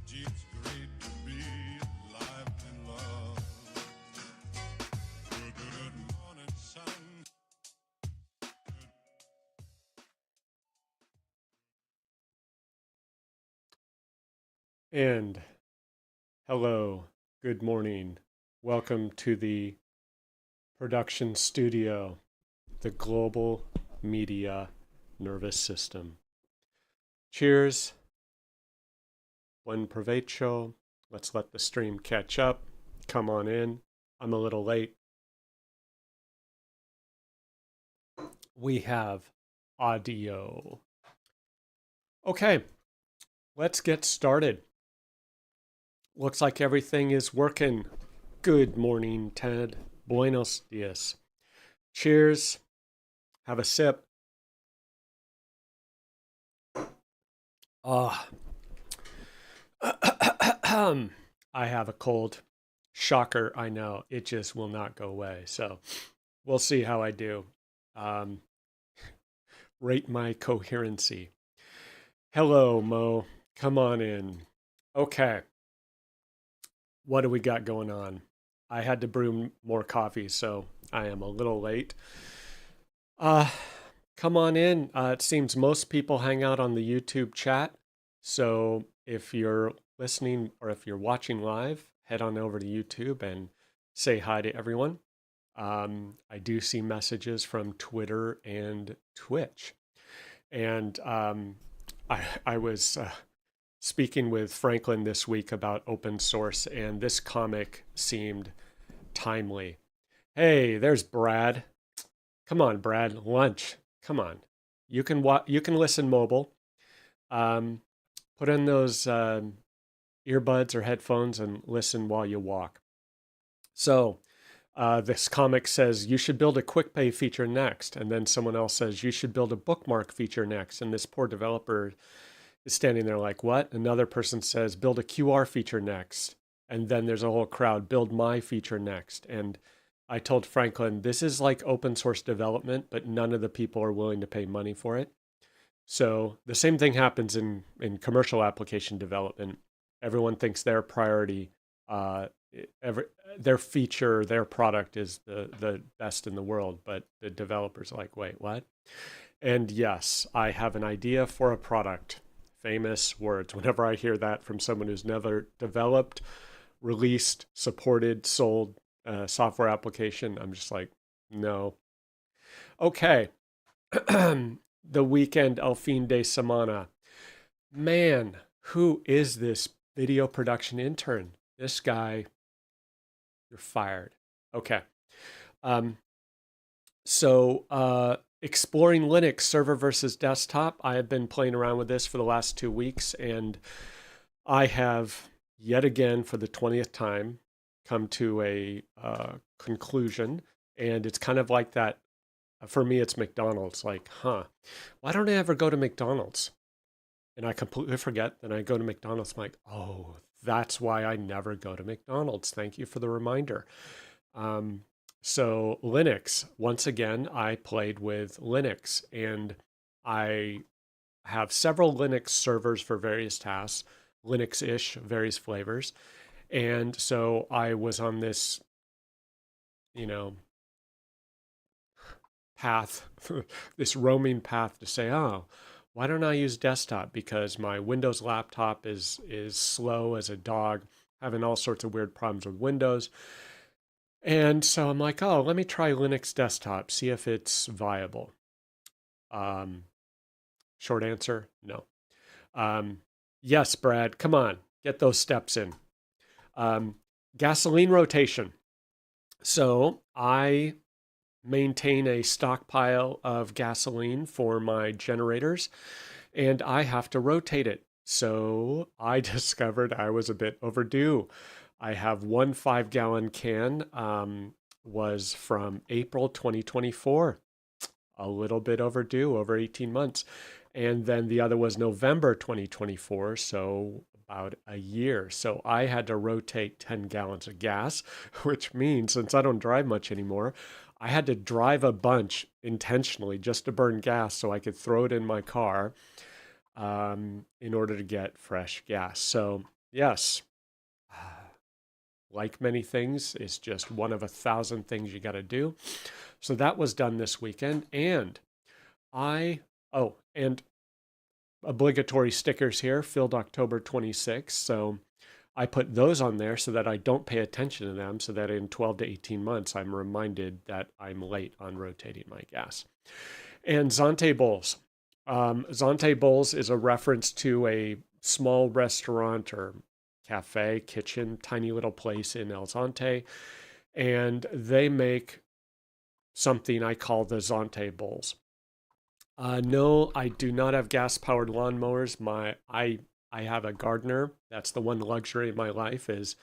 Gee, it's great to be alive and love. Good morning, sun. And hello, good morning. Welcome to the production studio, the global media nervous system. Cheers, buen provecho. Let's let the stream catch up. Come on in. I'm a little late. We have audio. Okay, let's get started. Looks like everything is working. Good morning, Ted. Buenos dias. Cheers. Have a sip. Ah, I have a cold. Shocker, I know. It just will not go away. So we'll see how I do. Um, rate my coherency. Hello, Mo. Come on in. Okay. What do we got going on? I had to brew more coffee, so I am a little late. Uh, Come on in. It seems most people hang out on the YouTube chat. So if you're listening or if you're watching live, head on over to YouTube and say hi to everyone. I do see messages from Twitter and Twitch. And I was speaking with Franklin this week about open source, and this comic seemed timely. Hey, there's Brad. Come on, Brad. Lunch. Come on. You can listen mobile. Um, Put in those earbuds or headphones and listen while you walk. So this comic says you should build a quick pay feature next, and then someone else says you should build a bookmark feature next, and this poor developer is standing there like, what? Another person says build a QR feature next, and then there's a whole crowd build my feature next. And I told Franklin this is like open source development, but none of the people are willing to pay money for it. So the same thing happens in commercial application development. Everyone thinks their priority, uh, every their feature, their product is the best in the world, but the developers are like, wait, what? And yes, I have an idea for a product. Famous words. Whenever I hear that from someone who's never developed, released, supported, sold a software application, I'm just like, no. Okay. The weekend El fin de semana. Man, who is this video production intern? This guy, you're fired. Okay. Um, exploring Linux server versus desktop. I have been playing around with this for the last 2 weeks, and I have yet again, for the 20th time, come to a conclusion. And it's kind of like that. For me, it's McDonald's. Like, why don't I ever go to McDonald's? And I completely forget. Then I go to McDonald's. I'm like, oh, that's why I never go to McDonald's. Thank you for the reminder. Um, so Linux, once again, I played with Linux, and I have several Linux servers for various tasks, Linux-ish, various flavors. And so I was on this, you know, path, this roaming path to say, oh, why don't I use desktop? Because my Windows laptop is slow as a dog, having all sorts of weird problems with Windows. And so I'm like, oh, let me try Linux desktop, see if it's viable. Um, Short answer, no. Um, yes, Brad, come on, get those steps in. Um, Gasoline rotation. So I maintain a stockpile of gasoline for my generators, and I have to rotate it. So I discovered I was a bit overdue. I have one 5 gallon can, was from April 2024, a little bit overdue, over 18 months. And then the other was November 2024, so about a year. So I had to rotate 10 gallons of gas, which means since I don't drive much anymore, I had to drive a bunch intentionally just to burn gas so I could throw it in my car. in order to get fresh gas. So, yes, like many things, it's just one of 1,000 things you got to do. So that was done this weekend. And and obligatory stickers here, filled October 26th. So I put those on there so that I don't pay attention to them, so that in 12 to 18 months, I'm reminded that I'm late on rotating my gas. And Zante Bowls. Zante Bowls is a reference to a small restaurant or cafe, kitchen, tiny little place in El Zante. And they make something I call the Zante Bowls. No, I do not have gas powered lawnmowers. I have a gardener. That's the one luxury of my life is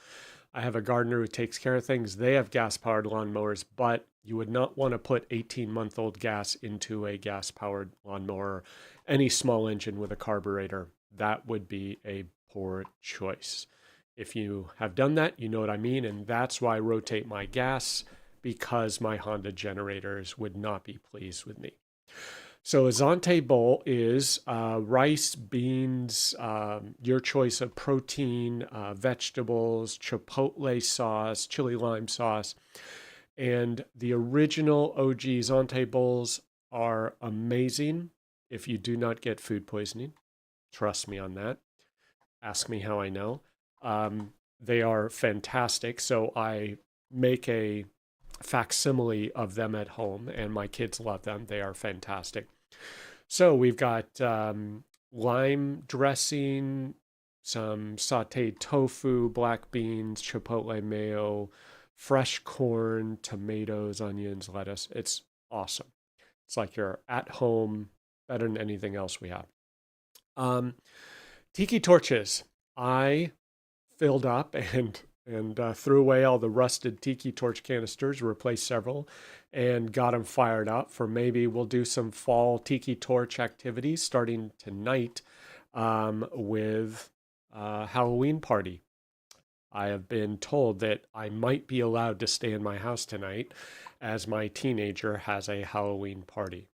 I have a gardener who takes care of things. They have gas powered lawnmowers, but you would not want to put 18-month-old gas into a gas powered lawnmower, any small engine with a carburetor. That would be a poor choice. If you have done that, you know what I mean. And that's why I rotate my gas because my Honda generators would not be pleased with me. So a Zante bowl is rice, beans, your choice of protein, vegetables, chipotle sauce, chili lime sauce. And the original OG Zante bowls are amazing if you do not get food poisoning. Trust me on that. Ask me how I know. They are fantastic. So I make a facsimile of them at home, and my kids love them. They are fantastic. So we've got lime dressing, some sauteed tofu, black beans, chipotle mayo, fresh corn, tomatoes, onions, lettuce. It's awesome. It's like you're at home, better than anything else we have. Um, Tiki torches. I filled up and threw away all the rusted tiki torch canisters, replaced several, and got them fired up for maybe we'll do some fall tiki torch activities starting tonight with a Halloween party. I have been told that I might be allowed to stay in my house tonight as my teenager has a Halloween party.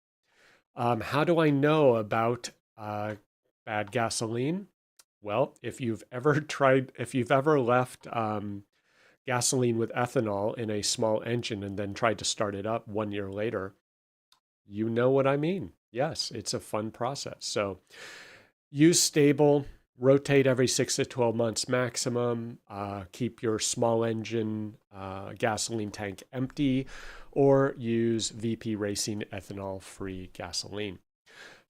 How do I know about bad gasoline? Well, if you've ever left gasoline with ethanol in a small engine and then tried to start it up 1 year later, you know what I mean. Yes, it's a fun process. So use stable, rotate every 6 to 12 months maximum, keep your small engine gasoline tank empty, or use VP Racing ethanol free gasoline.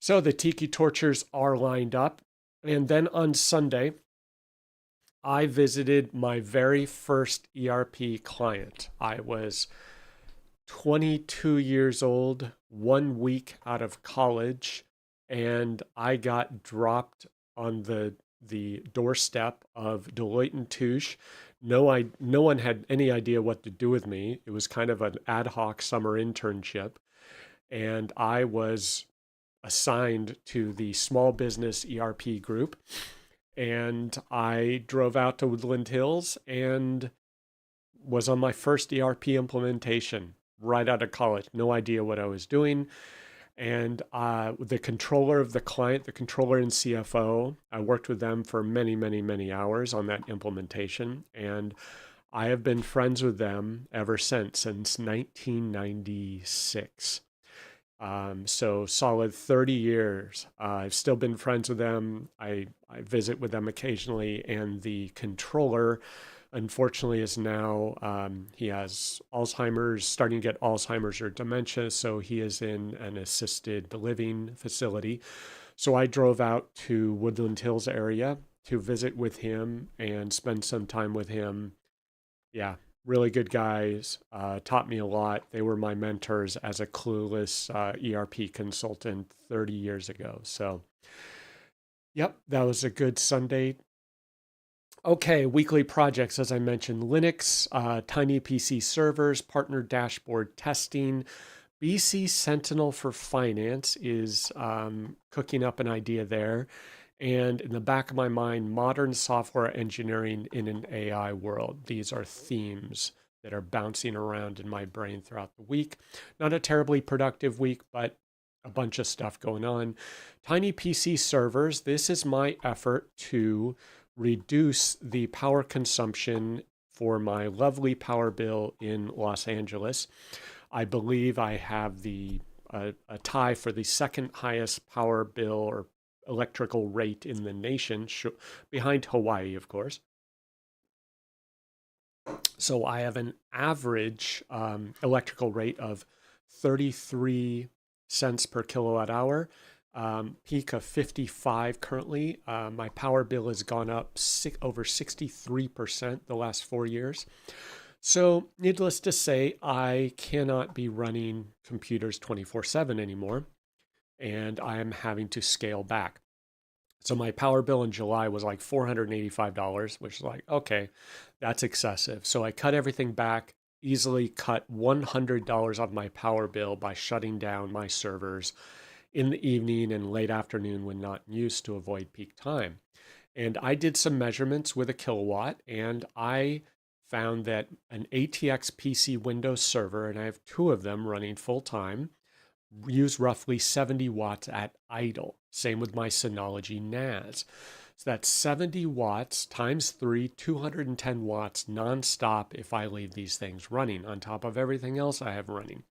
So the tiki torchers are lined up. And then on Sunday, I visited my very first ERP client. I was 22 years old, 1 week out of college, and I got dropped on the doorstep of Deloitte and Touche. No one had any idea what to do with me. It was kind of an ad hoc summer internship, and I was assigned to the small business ERP group. And I drove out to Woodland Hills and was on my first ERP implementation right out of college. No idea what I was doing. And the controller of the client, the controller and CFO, I worked with them for many, many, many hours on that implementation. And I have been friends with them ever since 1996. So solid 30 years. I've still been friends with them. I visit with them occasionally, and the controller, unfortunately, is now he has Alzheimer's, starting to get Alzheimer's or dementia, so he is in an assisted living facility. So I drove out to Woodland Hills area to visit with him and spend some time with him. Yeah, really good guys. Taught me a lot. They were my mentors as a clueless ERP consultant 30 years ago. So, yep, that was a good Sunday. Okay, weekly projects, as I mentioned, Linux, tiny PC servers, partner dashboard testing. BC Sentinel for Finance is cooking up an idea there. And in the back of my mind, modern software engineering in an AI world. These are themes that are bouncing around in my brain throughout the week. Not a terribly productive week, but a bunch of stuff going on. Tiny PC servers, this is my effort to reduce the power consumption for my lovely power bill in Los Angeles. I believe I have a tie for the second highest power bill or electrical rate in the nation, behind Hawaii, of course. So I have an average electrical rate of 33 cents per kilowatt hour, peak of 55 currently. My power bill has gone up over 63% the last 4 years. So, needless to say, I cannot be running computers 24/7 anymore, and I am having to scale back. So my power bill in July was like $485, which is like, okay, that's excessive. So I cut everything back, easily cut $100 off my power bill by shutting down my servers in the evening and late afternoon when not used to avoid peak time. And I did some measurements with a kilowatt, and I found that an ATX PC Windows server, and I have two of them running full time, use roughly 70 watts at idle. Same with my Synology NAS. So that's 70 watts times 3, 210 watts nonstop if I leave these things running on top of everything else I have running.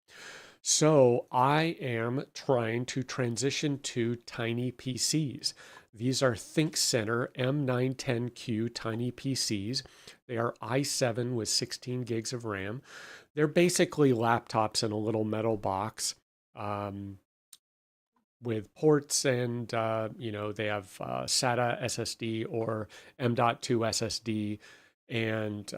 So I am trying to transition to tiny PCs. These are ThinkCenter M910Q tiny PCs. They are i7 with 16 gigs of RAM. They're basically laptops in a little metal box. With ports and they have SATA SSD or M.2 SSD and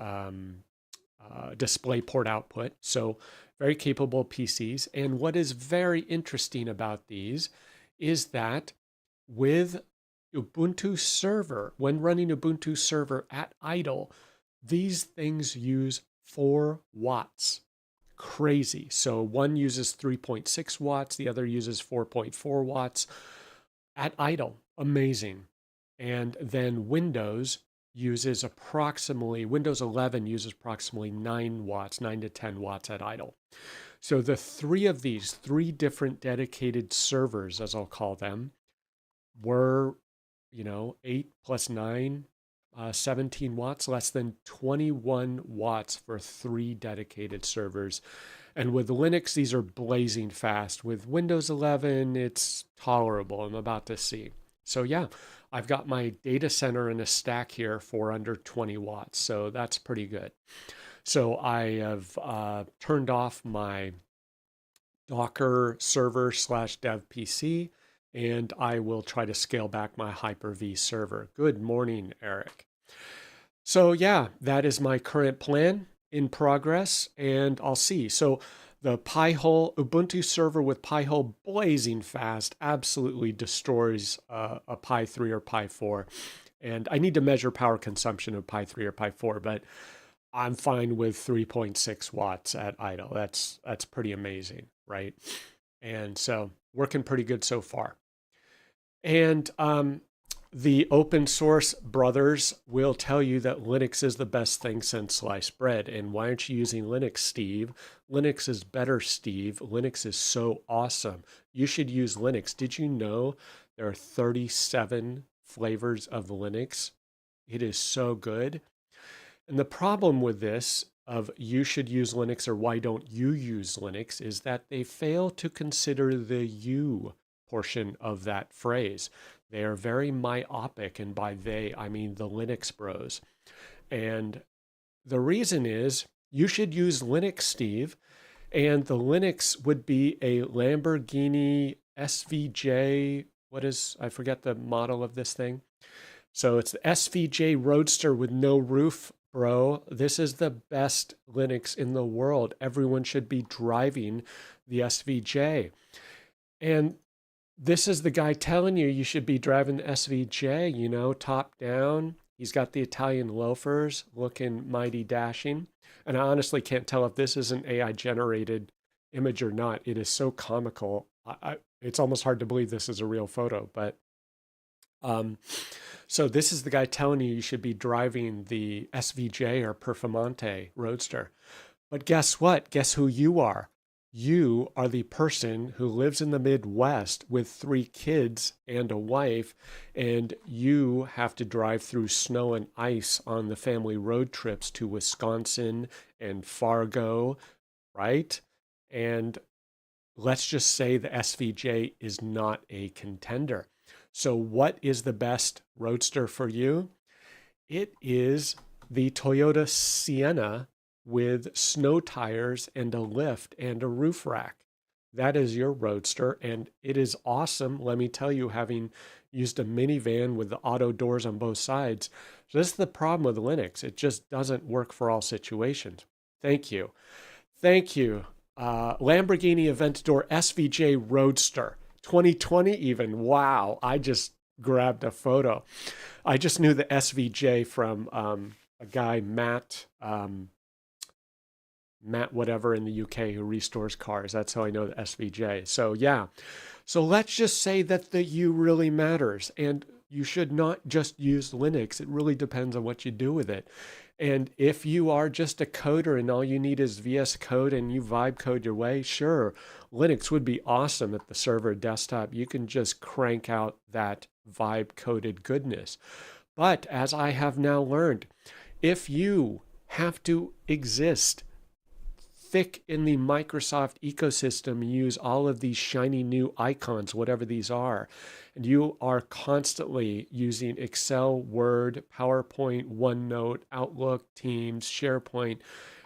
display port output. So very capable PCs. And what is very interesting about these is that with Ubuntu Server, when running Ubuntu Server at idle, these things use 4 watts. Crazy. So one uses 3.6 watts, the other uses 4.4 watts at idle. Amazing. And then Windows 11 uses approximately 9 watts, 9 to 10 watts at idle. So the three different dedicated servers, as I'll call them, were, 8 plus 9, 17 watts, less than 21 watts for 3 dedicated servers. And with Linux, these are blazing fast. With Windows 11, it's tolerable. I'm about to see. So yeah, I've got my data center in a stack here for under 20 watts. So that's pretty good. So I have turned off my Docker server / dev PC, and I will try to scale back my Hyper-V server. Good morning, Eric. So yeah, that is my current plan in progress, and I'll see. So the Pi-hole Ubuntu server with Pi-hole blazing fast absolutely destroys a Pi 3 or Pi 4. And I need to measure power consumption of Pi 3 or Pi 4, but I'm fine with 3.6 watts at idle. That's pretty amazing, right? And so working pretty good so far. And the open source brothers will tell you that Linux is the best thing since sliced bread. And why aren't you using Linux, Steve? Linux is better, Steve. Linux is so awesome. You should use Linux. Did you know there are 37 flavors of Linux? It is so good. And the problem with this of you should use Linux or why don't you use Linux is that they fail to consider the you portion of that phrase. They are very myopic, and by they, I mean the Linux bros. And the reason is you should use Linux, Steve, and the Linux would be a Lamborghini SVJ. I forget the model of this thing. So it's the SVJ Roadster with no roof, bro. This is the best Linux in the world. Everyone should be driving the SVJ. And this is the guy telling you should be driving the SVJ, top down. He's got the Italian loafers looking mighty dashing. And I honestly can't tell if this is an AI generated image or not. It is so comical. It's almost hard to believe this is a real photo, but so this is the guy telling you should be driving the SVJ or Performante Roadster. But guess what? Guess who you are? You are the person who lives in the Midwest with 3 kids and a wife, and you have to drive through snow and ice on the family road trips to Wisconsin and Fargo, right? And let's just say the SVJ is not a contender. So, what is the best roadster for you? It is the Toyota Sienna with snow tires and a lift and a roof rack. That is your roadster, and it is awesome. Let me tell you, having used a minivan with the auto doors on both sides. So this is the problem with Linux. It just doesn't work for all situations. Thank you. Thank you. Lamborghini Aventador SVJ Roadster 2020 even. Wow. I just grabbed a photo. I just knew the SVJ from a guy, Matt whatever in the UK who restores cars. That's how I know the SVJ. So yeah. So let's just say that the U really matters. And you should not just use Linux. It really depends on what you do with it. And if you are just a coder and all you need is VS Code and you vibe code your way, sure, Linux would be awesome at the server desktop. You can just crank out that vibe coded goodness. But as I have now learned, if you have to exist thick in the Microsoft ecosystem, use all of these shiny new icons, whatever these are, and you are constantly using Excel, Word, PowerPoint, OneNote, Outlook, Teams, SharePoint,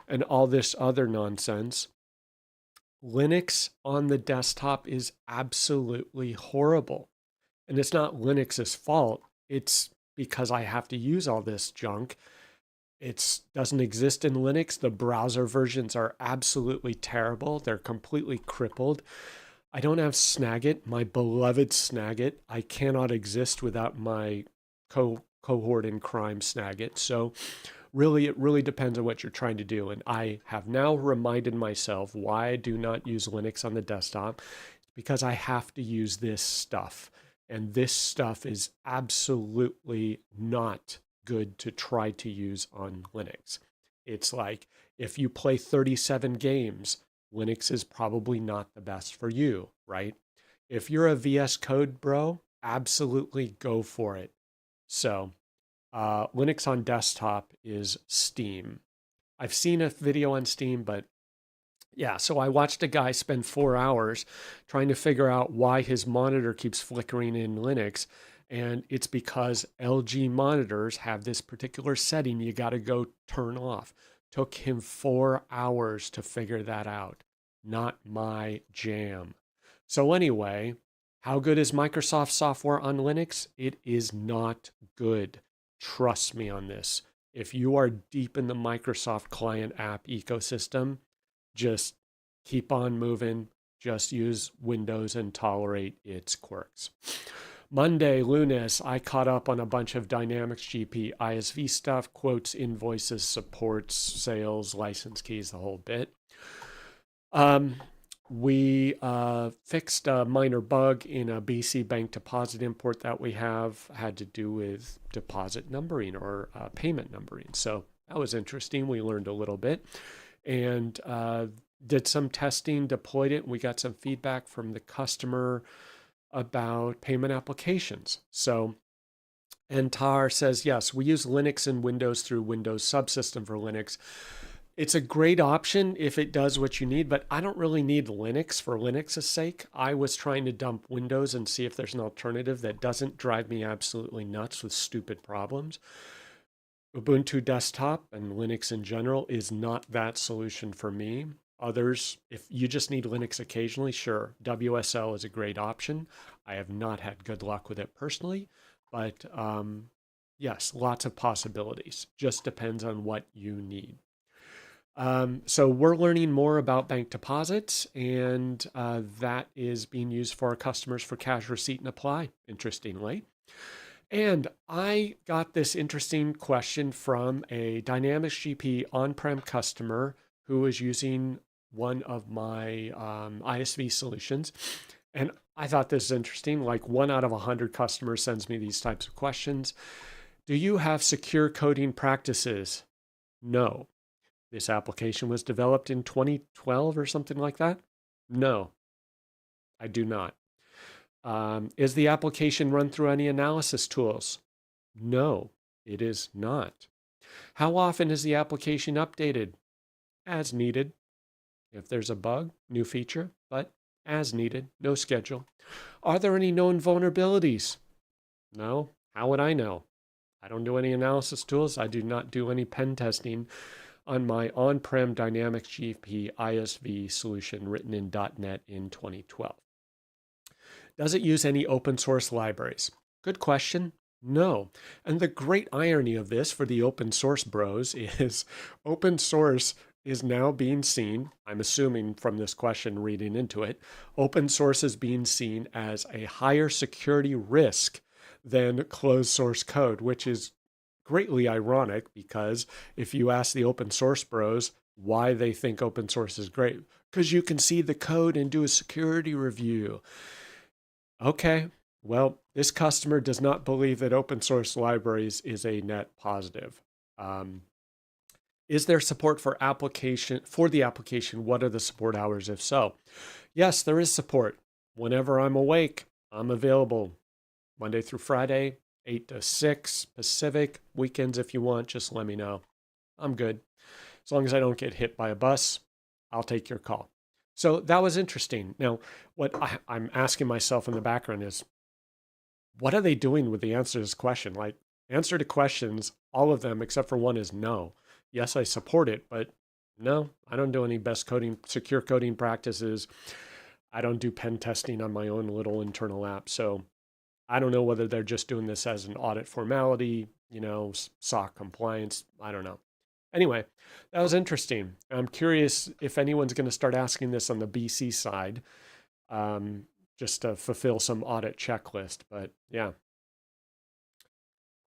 and all this other nonsense, Linux on the desktop is absolutely horrible. And it's not Linux's fault. It's because I have to use all this junk. It doesn't exist in Linux. The browser versions are absolutely terrible. They're completely crippled. I don't have Snagit, my beloved Snagit. I cannot exist without my cohort in crime Snagit. So really, it really depends on what you're trying to do. And I have now reminded myself why I do not use Linux on the desktop. It's because I have to use this stuff. And this stuff is absolutely not good to try to use on Linux. It's like if you play 37 games, Linux is probably not the best for you, right? If you're a VS Code bro, absolutely go for it. So Linux on desktop is Steam. I've seen a video on Steam, but yeah, so I watched a guy spend 4 hours trying to figure out why his monitor keeps flickering in Linux. And it's because LG monitors have this particular setting you got to go turn off. Took him 4 hours to figure that out. Not my jam. So anyway, how good is Microsoft software on Linux? It is not good. Trust me on this. If you are deep in the Microsoft client app ecosystem, just keep on moving. Just use Windows and tolerate its quirks. Monday, Lunes, I caught up on a bunch of Dynamics GP ISV stuff, quotes, invoices, supports, sales, license keys, the whole bit. We fixed a minor bug in a BC bank deposit import that we have, had to do with deposit numbering or payment numbering. So that was interesting. We learned a little bit and did some testing, deployed it. We got some feedback from the customer about payment applications. So, and Tar says, yes, we use Linux and Windows through Windows subsystem for Linux. It's a great option if it does what you need, but I don't really need Linux for Linux's sake. I was trying to dump Windows and see if there's an alternative that doesn't drive me absolutely nuts with stupid problems. Ubuntu desktop and Linux in general is not that solution for me. Others, if you just need Linux occasionally, sure, WSL is a great option. I have not had good luck with it personally, but yes, lots of possibilities. Just depends on what you need. So we're learning more about bank deposits, and that is being used for our customers for cash receipt and apply, interestingly. And I got this interesting question from a Dynamics GP on-prem customer who is using one of my ISV solutions. And I thought this is interesting. Like 1 out of 100 customers sends me these types of questions. Do you have secure coding practices? No. This application was developed in 2012 or something like that. No, I do not. Is the application run through any analysis tools? No, it is not. How often is the application updated? As needed. If there's a bug, new feature, but as needed, no schedule. Are there any known vulnerabilities? No. How would I know? I don't do any analysis tools. I do not do any pen testing on my on-prem Dynamics GP ISV solution written in .NET in 2012. Does it use any open source libraries? Good question. No. And the great irony of this for the open source bros is open source is now being seen, I'm assuming from this question reading into it, open source is being seen as a higher security risk than closed source code, which is greatly ironic because if you ask the open source bros why they think open source is great, because you can see the code and do a security review. Okay, well, this customer does not believe that open source libraries is a net positive. Um, is there support for the application? What are the support hours if so? Yes, there is support. Whenever I'm awake, I'm available Monday through Friday, 8 to 6 Pacific. Weekends if you want, just let me know. I'm good. As long as I don't get hit by a bus, I'll take your call. So that was interesting. Now, what I'm asking myself in the background is, what are they doing with the answer to this question? Like, answer to questions, all of them except for one is no. Yes, I support it, but no, I don't do any best coding, secure coding practices. I don't do pen testing on my own little internal app. So I don't know whether they're just doing this as an audit formality, SOC compliance. I don't know. Anyway, that was interesting. I'm curious if anyone's going to start asking this on the BC side, um, just to fulfill some audit checklist. But yeah.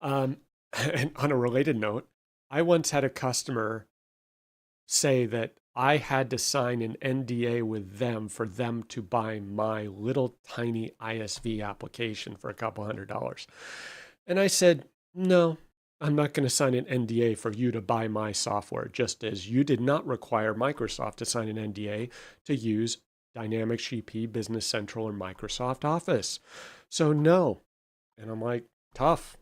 And on a related note, I once had a customer say that I had to sign an NDA with them for them to buy my little tiny ISV application for a couple $100. And I said, no, I'm not going to sign an NDA for you to buy my software, just as you did not require Microsoft to sign an NDA to use Dynamics GP, Business Central, or Microsoft Office. So no. And I'm like, tough.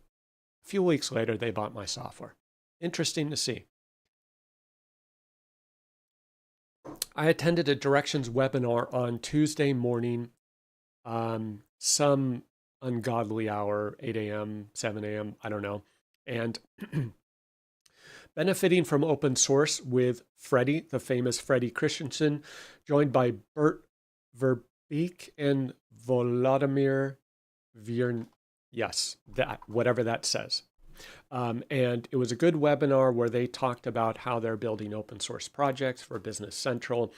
A few weeks later, they bought my software. Interesting to see. I attended a directions webinar on Tuesday morning, some ungodly hour, 8 a.m., 7 a.m., I don't know. And benefiting from open source with Freddie, the famous Freddie Christensen, joined by Bert Verbeek and Volodymyr Viern. Yes, that, whatever that says. And it was a good webinar where they talked about how they're building open source projects for Business Central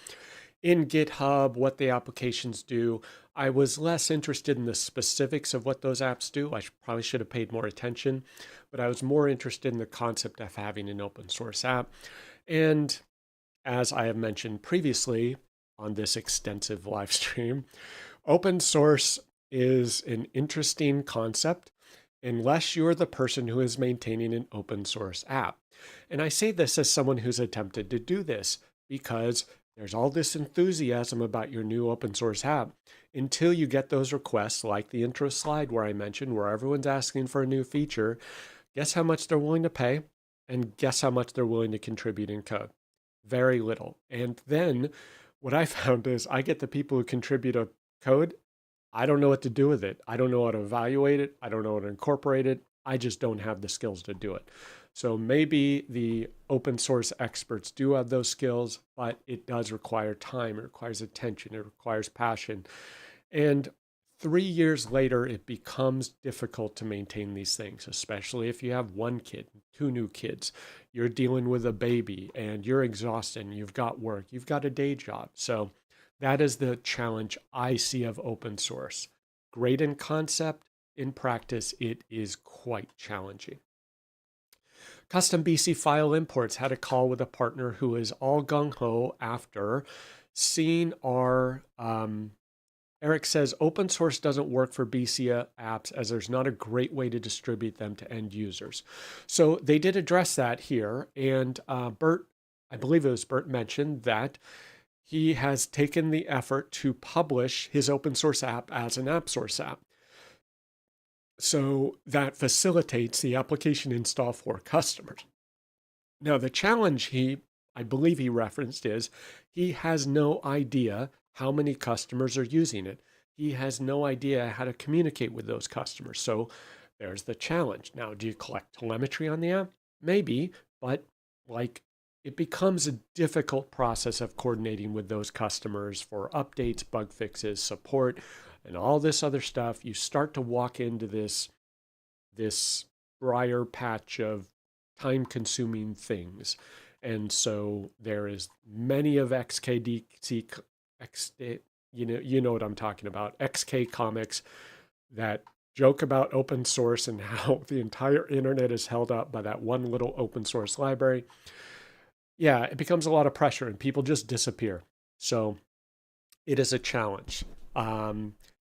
in GitHub, what the applications do. I was less interested in the specifics of what those apps do. I probably should have paid more attention, but I was more interested in the concept of having an open source app. And as I have mentioned previously on this extensive live stream, open source is an interesting concept unless you're the person who is maintaining an open source app. And I say this as someone who's attempted to do this because there's all this enthusiasm about your new open source app until you get those requests like the intro slide where I mentioned where everyone's asking for a new feature. Guess how much they're willing to pay and guess how much they're willing to contribute in code? Very little. And then what I found is I get the people who contribute a code. I don't know what to do with it. I don't know how to evaluate it. I don't know how to incorporate it. I just don't have the skills to do it. So maybe the open source experts do have those skills, but it does require time. It requires attention. It requires passion. And 3 years later, it becomes difficult to maintain these things, especially if you have one kid, two new kids. You're dealing with a baby and you're exhausted and you've got work, you've got a day job. So that is the challenge I see of open source. Great in concept, in practice, it is quite challenging. Custom BC file imports had a call with a partner who is all gung-ho after seeing our, Eric says, open source doesn't work for BC apps as there's not a great way to distribute them to end users. So they did address that here. And Bert, I believe it was Bert mentioned that he has taken the effort to publish his open source app as an app source app. So that facilitates the application install for customers. Now, the challenge I believe he referenced is he has no idea how many customers are using it. He has no idea how to communicate with those customers. So there's the challenge. Now, do you collect telemetry on the app? Maybe, but like it becomes a difficult process of coordinating with those customers for updates, bug fixes, support, and all this other stuff. You start to walk into this briar patch of time consuming things. And so there is many of XKDC, you know what I'm talking about, XK comics that joke about open source and how the entire internet is held up by that one little open source library. Yeah, it becomes a lot of pressure and people just disappear. So it is a challenge.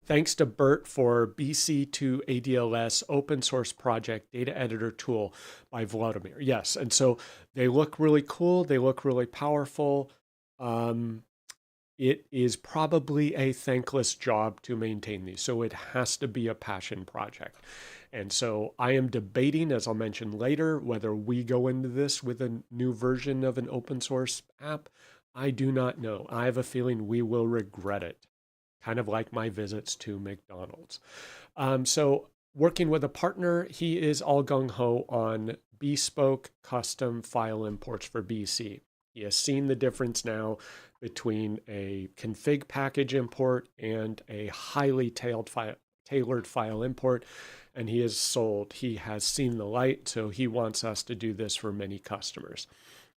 Thanks to Bert for BC2 ADLS open source project data editor tool by Vladimir. Yes, and so they look really cool. They look really powerful. It is probably a thankless job to maintain these, so it has to be a passion project. And so I am debating, as I'll mention later, whether we go into this with a new version of an open source app. I do not know. I have a feeling we will regret it, kind of like my visits to McDonald's. So working with a partner, he is all gung-ho on bespoke custom file imports for BC. He has seen the difference now between a config package import and a highly tailored file import, and he is sold. He has seen the light, so he wants us to do this for many customers.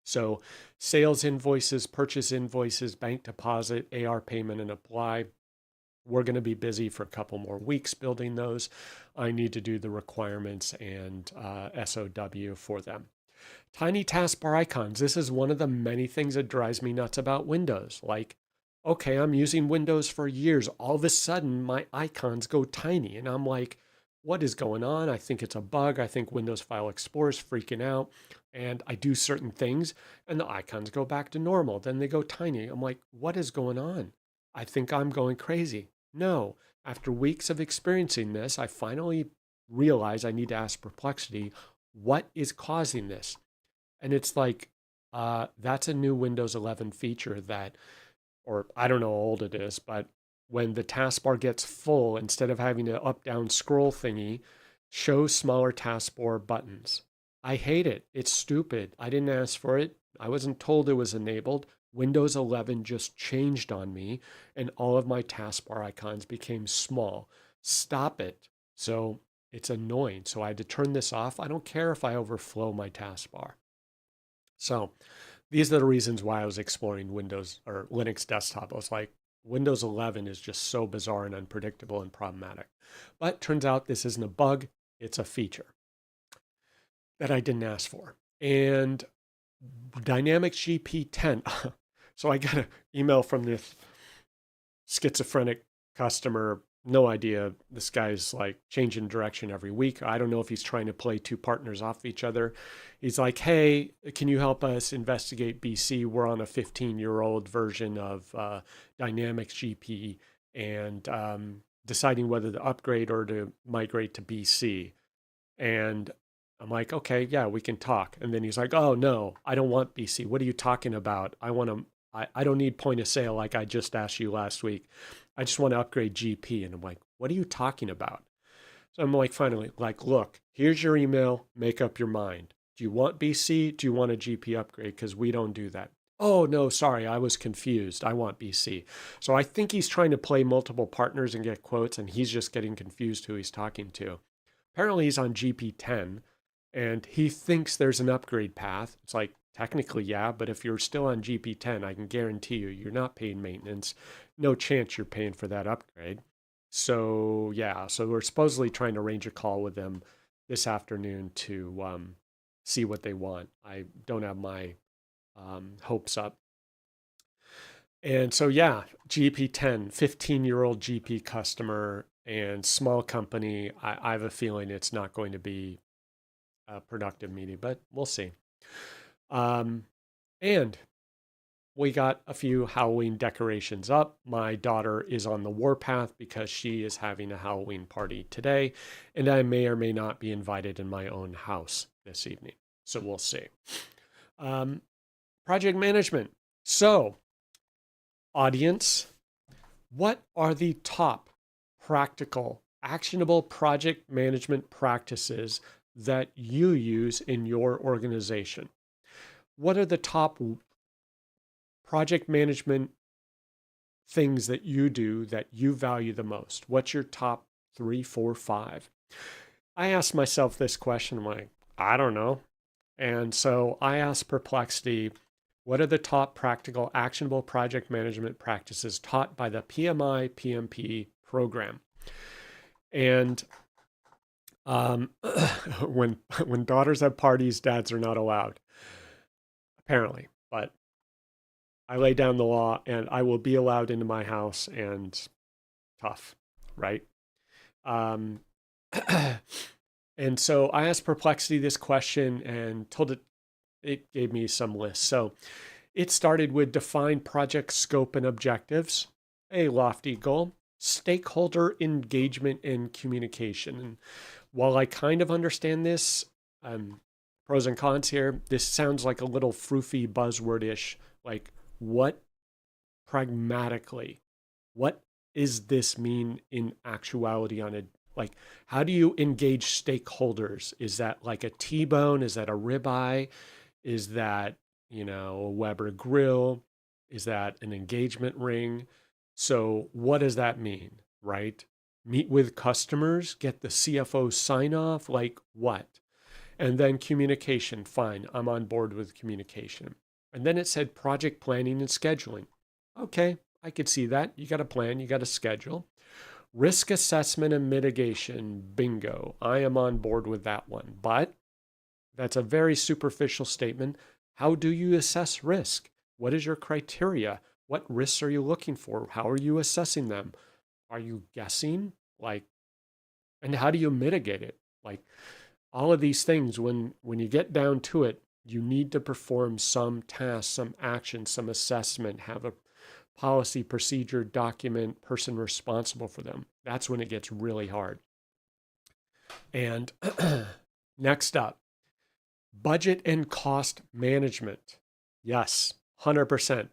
So sales invoices, purchase invoices, bank deposit, AR payment, and apply. We're going to be busy for a couple more weeks building those. I need to do the requirements and SOW for them. Tiny taskbar icons. This is one of the many things that drives me nuts about Windows. Like, okay, I'm using Windows for years. All of a sudden, my icons go tiny. And I'm like, what is going on? I think it's a bug. I think Windows File Explorer is freaking out. And I do certain things and the icons go back to normal. Then they go tiny. I'm like, what is going on? I think I'm going crazy. No. After weeks of experiencing this, I finally realize I need to ask Perplexity, what is causing this? And it's like, that's a new Windows 11 feature that, or I don't know how old it is, but when the taskbar gets full, instead of having an up down scroll thingy, show smaller taskbar buttons. I hate it. It's stupid. I didn't ask for it. I wasn't told it was enabled. Windows 11 just changed on me, and all of my taskbar icons became small. Stop it. So it's annoying. So I had to turn this off. I don't care if I overflow my taskbar. So these are the reasons why I was exploring Windows or Linux desktop. I was like, Windows 11 is just so bizarre and unpredictable and problematic. But turns out this isn't a bug, it's a feature that I didn't ask for. And Dynamics GP10. So I got an email from this schizophrenic customer. No idea. This guy's like changing direction every week. I don't know if he's trying to play two partners off each other. He's like, hey, can you help us investigate BC? We're on a 15-year-old version of Dynamics GP and deciding whether to upgrade or to migrate to BC. And I'm like, okay, yeah, we can talk. And then he's like, oh no, I don't want BC. What are you talking about? I don't need point of sale like I just asked you last week. I just want to upgrade GP. And I'm like, what are you talking about? So I'm like, finally, like, look, here's your email. Make up your mind. Do you want BC? Do you want a GP upgrade? Because we don't do that. Oh, no, sorry, I was confused. I want BC. So I think he's trying to play multiple partners and get quotes, and he's just getting confused who he's talking to. Apparently, he's on GP10, and he thinks there's an upgrade path. It's like, technically, yeah, but if you're still on GP10, I can guarantee you, you're not paying maintenance. No chance you're paying for that upgrade. So, yeah, so we're supposedly trying to arrange a call with them this afternoon to see what they want. I don't have my hopes up. And so, yeah, GP10, 15-year-old GP customer and small company. I have a feeling it's not going to be a productive meeting, but we'll see. And we got a few Halloween decorations up. My daughter is on the warpath because she is having a Halloween party today, and I may or may not be invited in my own house this evening. So we'll see. Project management. So, audience, what are the top practical, actionable project management practices that you use in your organization? What are the top project management things that you do that you value the most? What's your top 3, 4, 5? I asked myself this question. I'm like, I don't know. And so I asked Perplexity, what are the top practical, actionable project management practices taught by the PMI PMP program? And when daughters have parties, dads are not allowed, apparently. But I lay down the law, and I will be allowed into my house, and tough, right? Um, and so I asked Perplexity this question and told it gave me some lists. So it started with define project scope and objectives, a lofty goal, stakeholder engagement and communication. And while I kind of understand this, pros and cons here, this sounds like a little froofy buzzword-ish. Like, what pragmatically, what is this mean in actuality on a, like, how do you engage stakeholders? Is that like a T-bone? Is that a ribeye? Is that, a Weber grill? Is that an engagement ring? So what does that mean, right? Meet with customers, get the CFO sign off, like what? And then communication, fine, I'm on board with communication. And then it said project planning and scheduling. Okay, I could see that. You got a plan, you got a schedule. Risk assessment and mitigation, bingo. I am on board with that one. But that's a very superficial statement. How do you assess risk? What is your criteria? What risks are you looking for? How are you assessing them? Are you guessing? And how do you mitigate it? Like, all of these things, when you get down to it, you need to perform some task, some action, some assessment, have a policy, procedure, document, person responsible for them. That's when it gets really hard. And next up, budget and cost management. Yes, 100%,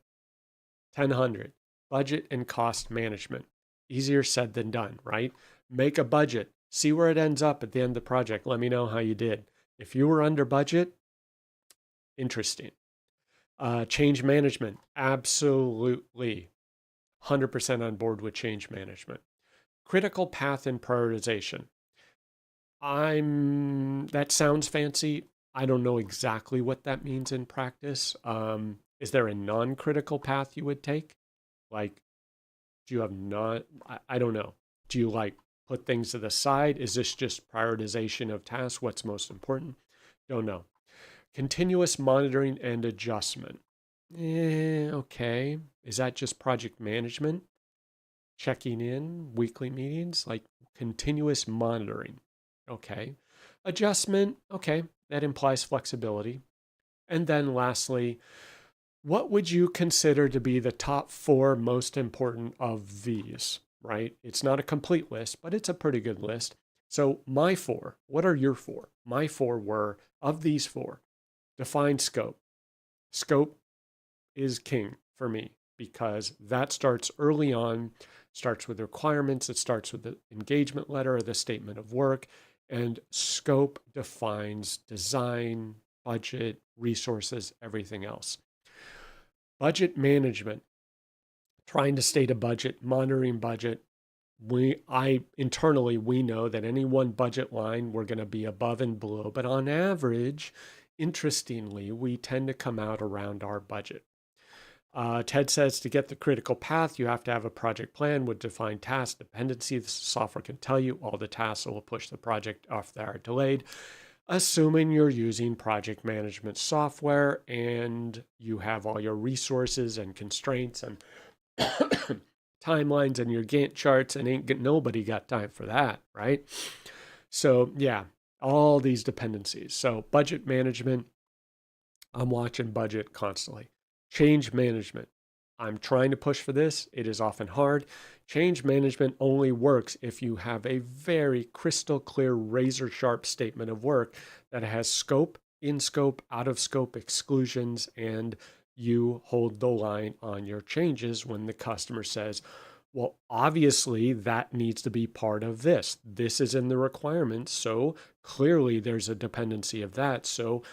1000. Budget and cost management. Easier said than done, right? Make a budget. See where it ends up at the end of the project. Let me know how you did. If you were under budget, interesting. Change management. Absolutely. 100% on board with change management. Critical path and prioritization. That sounds fancy. I don't know exactly what that means in practice. Is there a non-critical path you would take? Like, do you have I don't know. Do you put things to the side? Is this just prioritization of tasks? What's most important? Don't know. Continuous monitoring and adjustment. Okay. Is that just project management? Checking in, weekly meetings, like continuous monitoring. Okay. Adjustment. Okay. That implies flexibility. And then lastly, what would you consider to be the top 4 most important of these, right? It's not a complete list, but it's a pretty good list. So my 4, what are your 4? My 4 were, of these 4, define scope. Scope is king for me because that starts early on, starts with requirements, it starts with the engagement letter or the statement of work, and scope defines design, budget, resources, everything else. Budget management, trying to state a budget, monitoring budget. Internally, we know that any one budget line, we're going to be above and below, but on average, interestingly, we tend to come out around our budget. Ted says to get the critical path, you have to have a project plan with defined task dependency. The software can tell you all the tasks that will push the project off that are delayed, assuming you're using project management software and you have all your resources and constraints and timelines and your Gantt charts, and nobody got time for that, right? So yeah, all these dependencies. So budget management, I'm watching budget constantly. Change management. I'm trying to push for this. It is often hard. Change management only works if you have a very crystal clear, razor sharp statement of work that has scope, in scope, out of scope exclusions, and you hold the line on your changes when the customer says, well, obviously that needs to be part of this. This is in the requirements. So clearly there's a dependency of that. So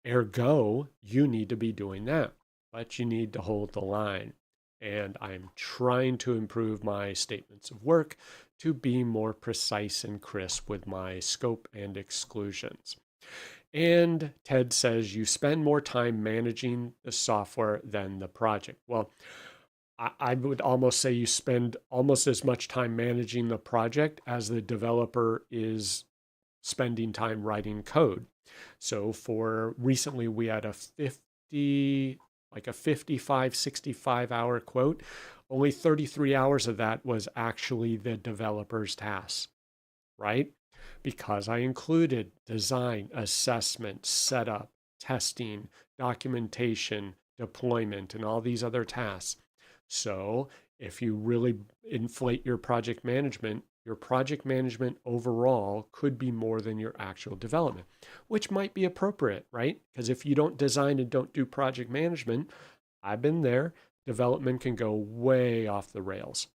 ergo, you need to be doing that, but you need to hold the line. And I'm trying to improve my statements of work to be more precise and crisp with my scope and exclusions. And Ted says you spend more time managing the software than the project. Well, I would almost say you spend almost as much time managing the project as the developer is spending time writing code. So for recently, we had a 55, 65 hour quote. Only 33 hours of that was actually the developer's tasks, right? Because I included design, assessment, setup, testing, documentation, deployment, and all these other tasks. So if you really inflate your project management overall could be more than your actual development, which might be appropriate, right? Because if you don't design and don't do project management, I've been there, development can go way off the rails.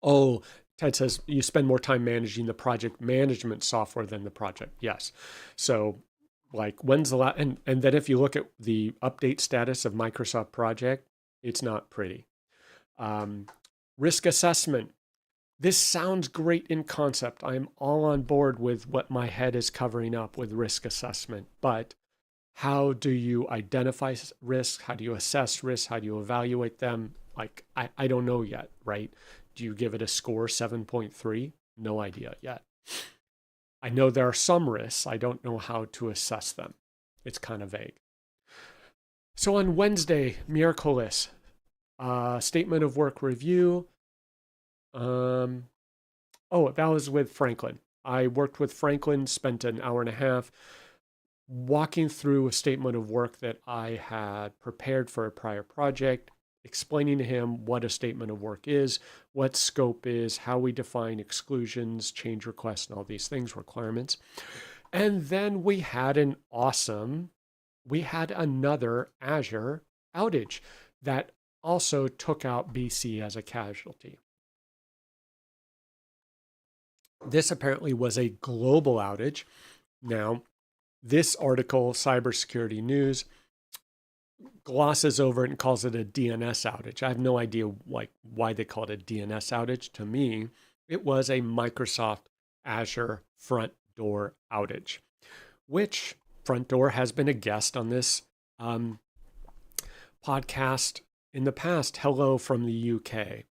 Oh, Ted says you spend more time managing the project management software than the project. Yes. So like when's the last, and then if you look at the update status of Microsoft project, it's not pretty. Risk assessment. This sounds great in concept. I'm all on board with what my head is covering up with risk assessment. But how do you identify risks? How do you assess risks? How do you evaluate them? Like, I don't know yet, right? Do you give it a score 7.3? No idea yet. I know there are some risks. I don't know how to assess them. It's kind of vague. So on Wednesday, Miraculous, statement of work review. Oh, that was with Franklin. I worked with Franklin, spent an hour and a half walking through a statement of work that I had prepared for a prior project, explaining to him what a statement of work is, what scope is, how we define exclusions, change requests, and all these things, requirements. And then we had another Azure outage that also took out BC as a casualty. This apparently was a global outage. Now, this article, Cybersecurity News, glosses over it and calls it a DNS outage. I have no idea why they call it a DNS outage. To me, it was a Microsoft Azure Front Door outage, which Front Door has been a guest on this podcast in the past. Hello from the UK.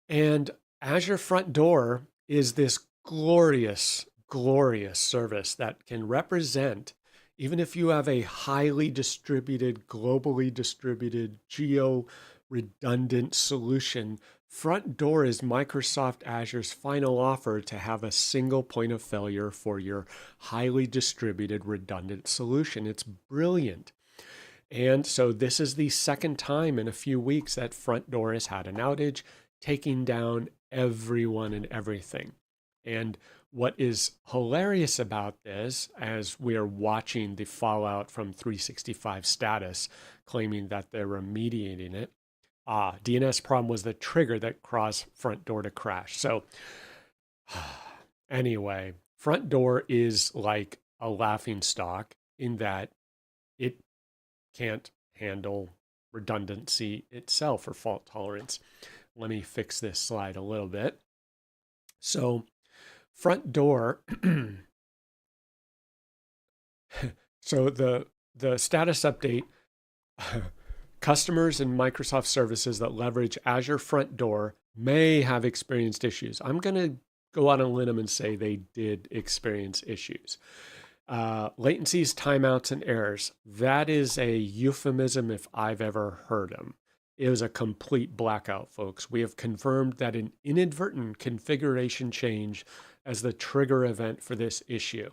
And Azure Front Door is this glorious, glorious service that can represent, even if you have a highly distributed, globally distributed, geo-redundant solution, Front Door is Microsoft Azure's final offer to have a single point of failure for your highly distributed, redundant solution. It's brilliant. And so this is the second time in a few weeks that Front Door has had an outage, taking down everyone and everything. And what is hilarious about this, as we are watching the fallout from 365 status, claiming that they're remediating it, DNS problem was the trigger that caused Front Door to crash. So anyway, Front Door is like a laughing stock in that it can't handle redundancy itself or fault tolerance. Let me fix this slide a little bit. So Front Door, so the status update, customers and Microsoft services that leverage Azure Front Door may have experienced issues. I'm going to go out on a limb and say they did experience issues. Latencies, timeouts, and errors. That is a euphemism if I've ever heard them. It was a complete blackout, folks. We have confirmed that an inadvertent configuration change as the trigger event for this issue.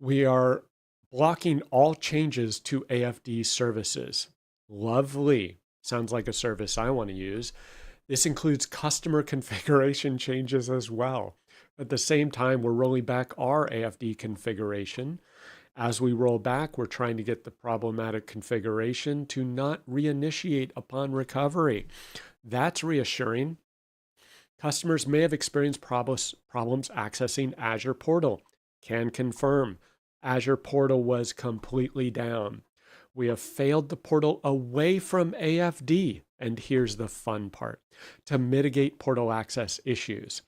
We are blocking all changes to AFD services. Lovely. Sounds like a service I want to use. This includes customer configuration changes as well. At the same time, we're rolling back our AFD configuration. As we roll back, we're trying to get the problematic configuration to not reinitiate upon recovery. That's reassuring. Customers may have experienced problems accessing Azure Portal. Can confirm. Azure Portal was completely down. We have failed the portal away from AFD. And here's the fun part: to mitigate portal access issues,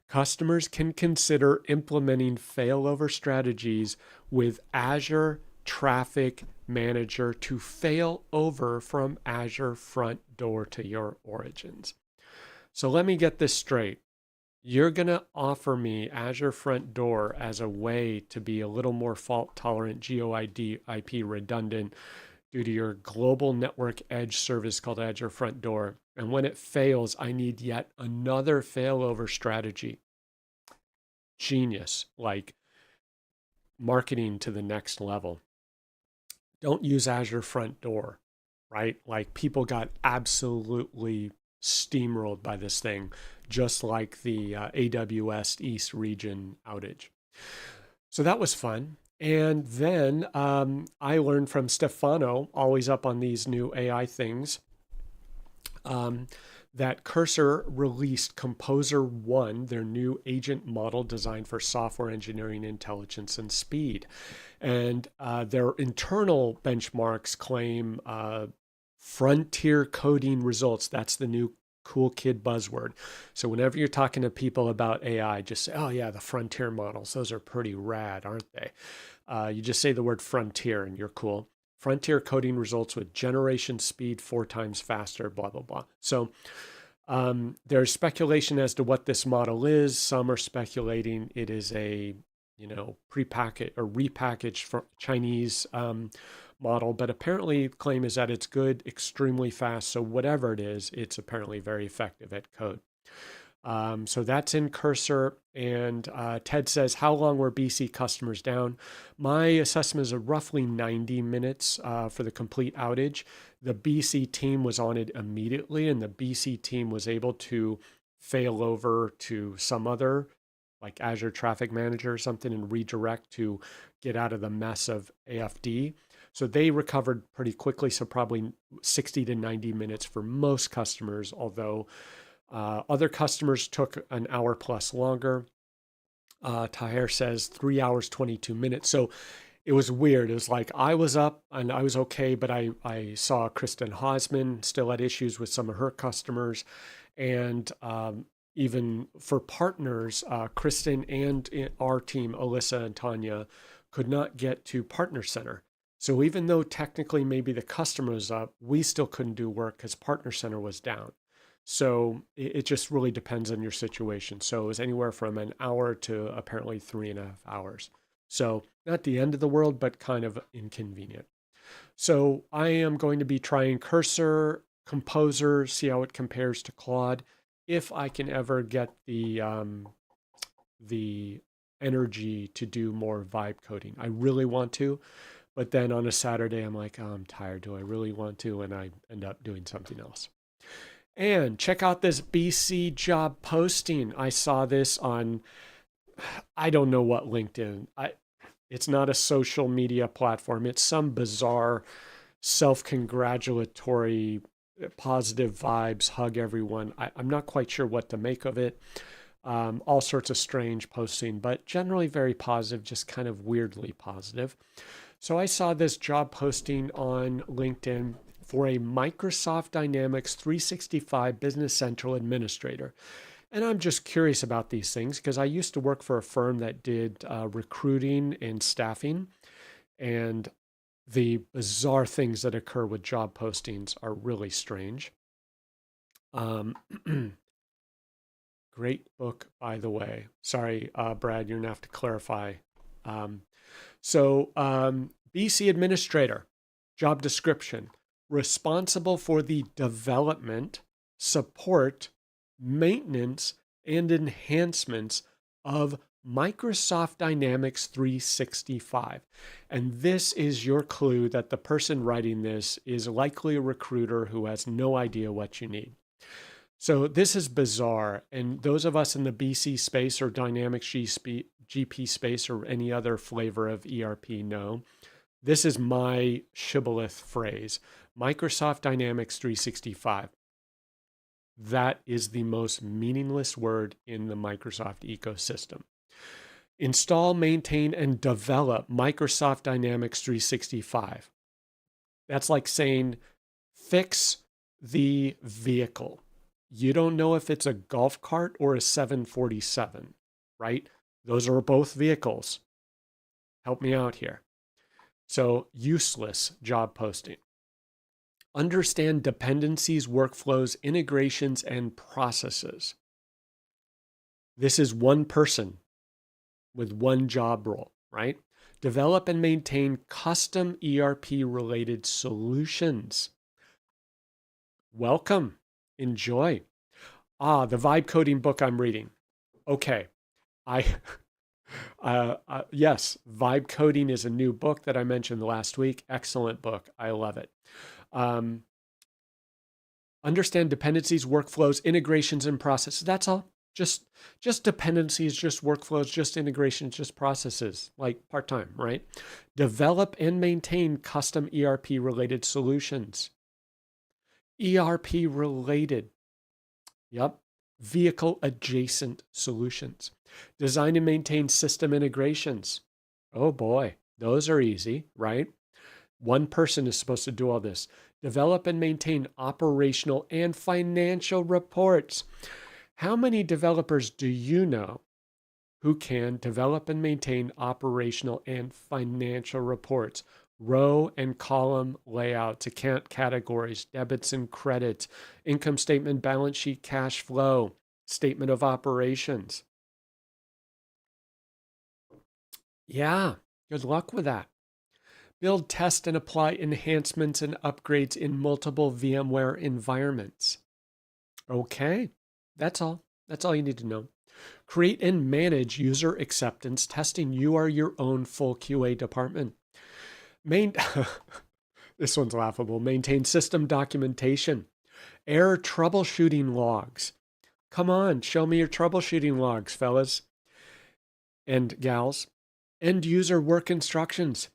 customers can consider implementing failover strategies with Azure Traffic Manager to fail over from Azure Front Door to your origins. So let me get this straight. You're going to offer me Azure Front Door as a way to be a little more fault tolerant, GOID, IP redundant due to your global network edge service called Azure Front Door. And when it fails, I need yet another failover strategy. Genius, like marketing to the next level. Don't use Azure Front Door, right? Like people got absolutely steamrolled by this thing, just like the AWS East region outage. So that was fun. And then I learned from Stefano, always up on these new AI things, that Cursor released Composer 1, their new agent model designed for software engineering, intelligence, and speed. And their internal benchmarks claim frontier coding results. That's the new cool kid buzzword. So whenever you're talking to people about AI, just say, oh yeah, the frontier models, those are pretty rad, aren't they? You just say the word frontier and you're cool. Frontier coding results with generation speed 4 times faster, blah, blah, blah. So there's speculation as to what this model is. Some are speculating it is a, prepackaged or repackaged Chinese model, but apparently claim is that it's good, extremely fast. So whatever it is, it's apparently very effective at code. So that's in Cursor. And Ted says, how long were BC customers down? My assessment is roughly 90 minutes for the complete outage. The BC team was on it immediately, and the BC team was able to fail over to some other, like Azure Traffic Manager or something, and redirect to get out of the mess of AFD. So they recovered pretty quickly, so probably 60 to 90 minutes for most customers, although other customers took an hour plus longer. Tahir says 3 hours, 22 minutes. So it was weird. It was like I was up and I was okay, but I saw Kristen Hosman still had issues with some of her customers. And even for partners, Kristen and our team, Alyssa and Tanya, could not get to Partner Center. So even though technically maybe the customer was up, we still couldn't do work because Partner Center was down. So it just really depends on your situation. So it was anywhere from an hour to apparently 3.5 hours. So not the end of the world, but kind of inconvenient. So I am going to be trying Cursor, Composer, see how it compares to Claude. If I can ever get the energy to do more vibe coding, I really want to. But then on a Saturday, I'm like, oh, I'm tired. Do I really want to? And I end up doing something else. And check out this BC job posting. I saw this on, I don't know what LinkedIn. It's not a social media platform. It's some bizarre self-congratulatory, positive vibes, hug everyone. I'm not quite sure what to make of it. All sorts of strange posting, but generally very positive, just kind of weirdly positive. So I saw this job posting on LinkedIn for a Microsoft Dynamics 365 Business Central administrator. And I'm just curious about these things because I used to work for a firm that did recruiting and staffing. And the bizarre things that occur with job postings are really strange. Great book, by the way. Sorry, Brad, you're going to have to clarify. BC administrator, job description, responsible for the development, support, maintenance, and enhancements of Microsoft Dynamics 365. And this is your clue that the person writing this is likely a recruiter who has no idea what you need. So this is bizarre. And those of us in the BC space or Dynamics GP space or any other flavor of ERP know, this is my shibboleth phrase, Microsoft Dynamics 365. That is the most meaningless word in the Microsoft ecosystem. Install, maintain, and develop Microsoft Dynamics 365. That's like saying fix the vehicle. You don't know if it's a golf cart or a 747, right? Those are both vehicles. Help me out here. So useless job posting. Understand dependencies, workflows, integrations, and processes. This is one person with one job role, right? Develop and maintain custom ERP related solutions. Welcome. Enjoy. The vibe coding book I'm reading. Okay. Yes, vibe coding is a new book that I mentioned last week. Excellent book. I love it. Understand dependencies, workflows, integrations, and processes. That's all. Just dependencies, just workflows, just integrations, just processes, like part-time, right? Develop and maintain custom ERP related solutions. ERP related. Yep. Vehicle adjacent solutions. Design and maintain system integrations. Oh boy, those are easy, right? One person is supposed to do all this. Develop and maintain operational and financial reports. How many developers do you know who can develop and maintain operational and financial reports? Row and column layouts, account categories, debits and credits, income statement, balance sheet, cash flow, statement of operations. Yeah, good luck with that. Build, test, and apply enhancements and upgrades in multiple VMware environments. Okay, that's all. That's all you need to know. Create and manage user acceptance testing. You are your own full QA department. This one's laughable. Maintain system documentation. Error troubleshooting logs. Come on, show me your troubleshooting logs, fellas and gals. End user work instructions.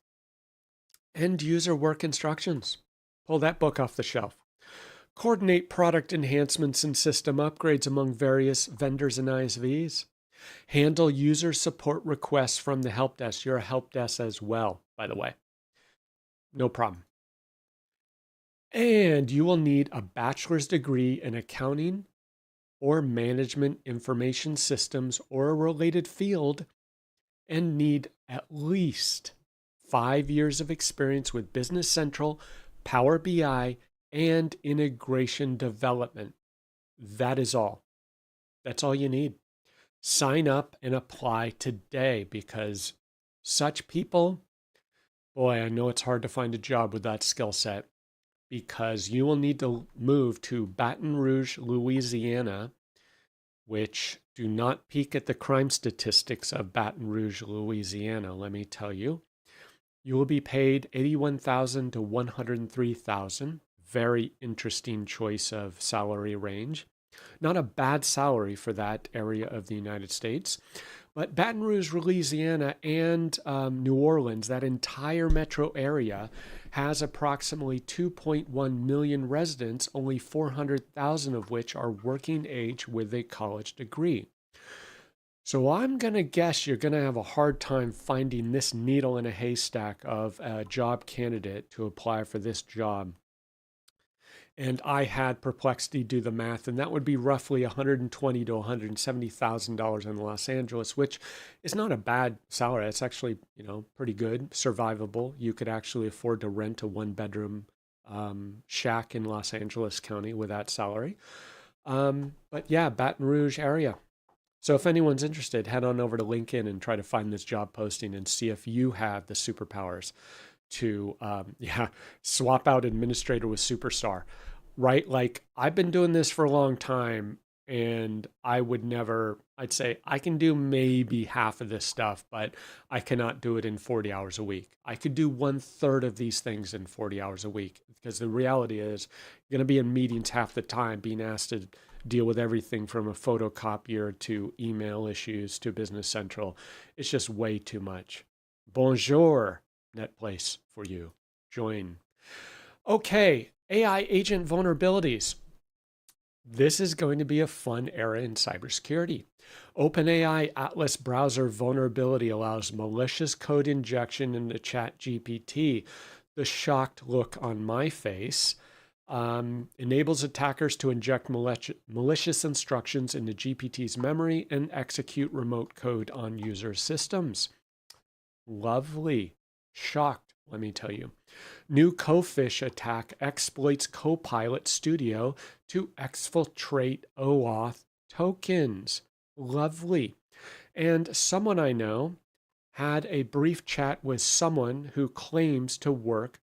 End user work instructions. Pull that book off the shelf. Coordinate product enhancements and system upgrades among various vendors and ISVs. Handle user support requests from the help desk. You're a help desk as well, by the way. No problem. And you will need a bachelor's degree in accounting or management information systems or a related field and need at least 5 years of experience with Business Central, Power BI, and integration development. That is all. That's all you need. Sign up and apply today because such people, boy, I know it's hard to find a job with that skill set because you will need to move to Baton Rouge, Louisiana, which do not peek at the crime statistics of Baton Rouge, Louisiana, let me tell you. You will be paid $81,000 to $103,000. Very interesting choice of salary range. Not a bad salary for that area of the United States. But Baton Rouge, Louisiana, and New Orleans, that entire metro area, has approximately 2.1 million residents, only 400,000 of which are working age with a college degree. So I'm going to guess you're going to have a hard time finding this needle in a haystack of a job candidate to apply for this job. And I had Perplexity do the math, and that would be roughly $120,000 to $170,000 in Los Angeles, which is not a bad salary. It's actually, pretty good, survivable. You could actually afford to rent a one-bedroom shack in Los Angeles County with that salary. But yeah, Baton Rouge area. So if anyone's interested, head on over to LinkedIn and try to find this job posting and see if you have the superpowers to swap out administrator with superstar, right? Like I've been doing this for a long time. And I would never, I'd say I can do maybe half of this stuff, but I cannot do it in 40 hours a week. I could do 1/3 of these things in 40 hours a week because the reality is you're going to be in meetings half the time, being asked to deal with everything from a photocopier to email issues to Business Central. It's just way too much. Bonjour, NetPlace for you. Join. Okay, AI agent vulnerabilities. This is going to be a fun era in cybersecurity. OpenAI Atlas browser vulnerability allows malicious code injection into ChatGPT. The shocked look on my face enables attackers to inject malicious instructions into GPT's memory and execute remote code on user systems. Lovely. Shocked, let me tell you. New Cofish attack exploits Copilot Studio to exfiltrate OAuth tokens. Lovely. And someone I know had a brief chat with someone who claims to work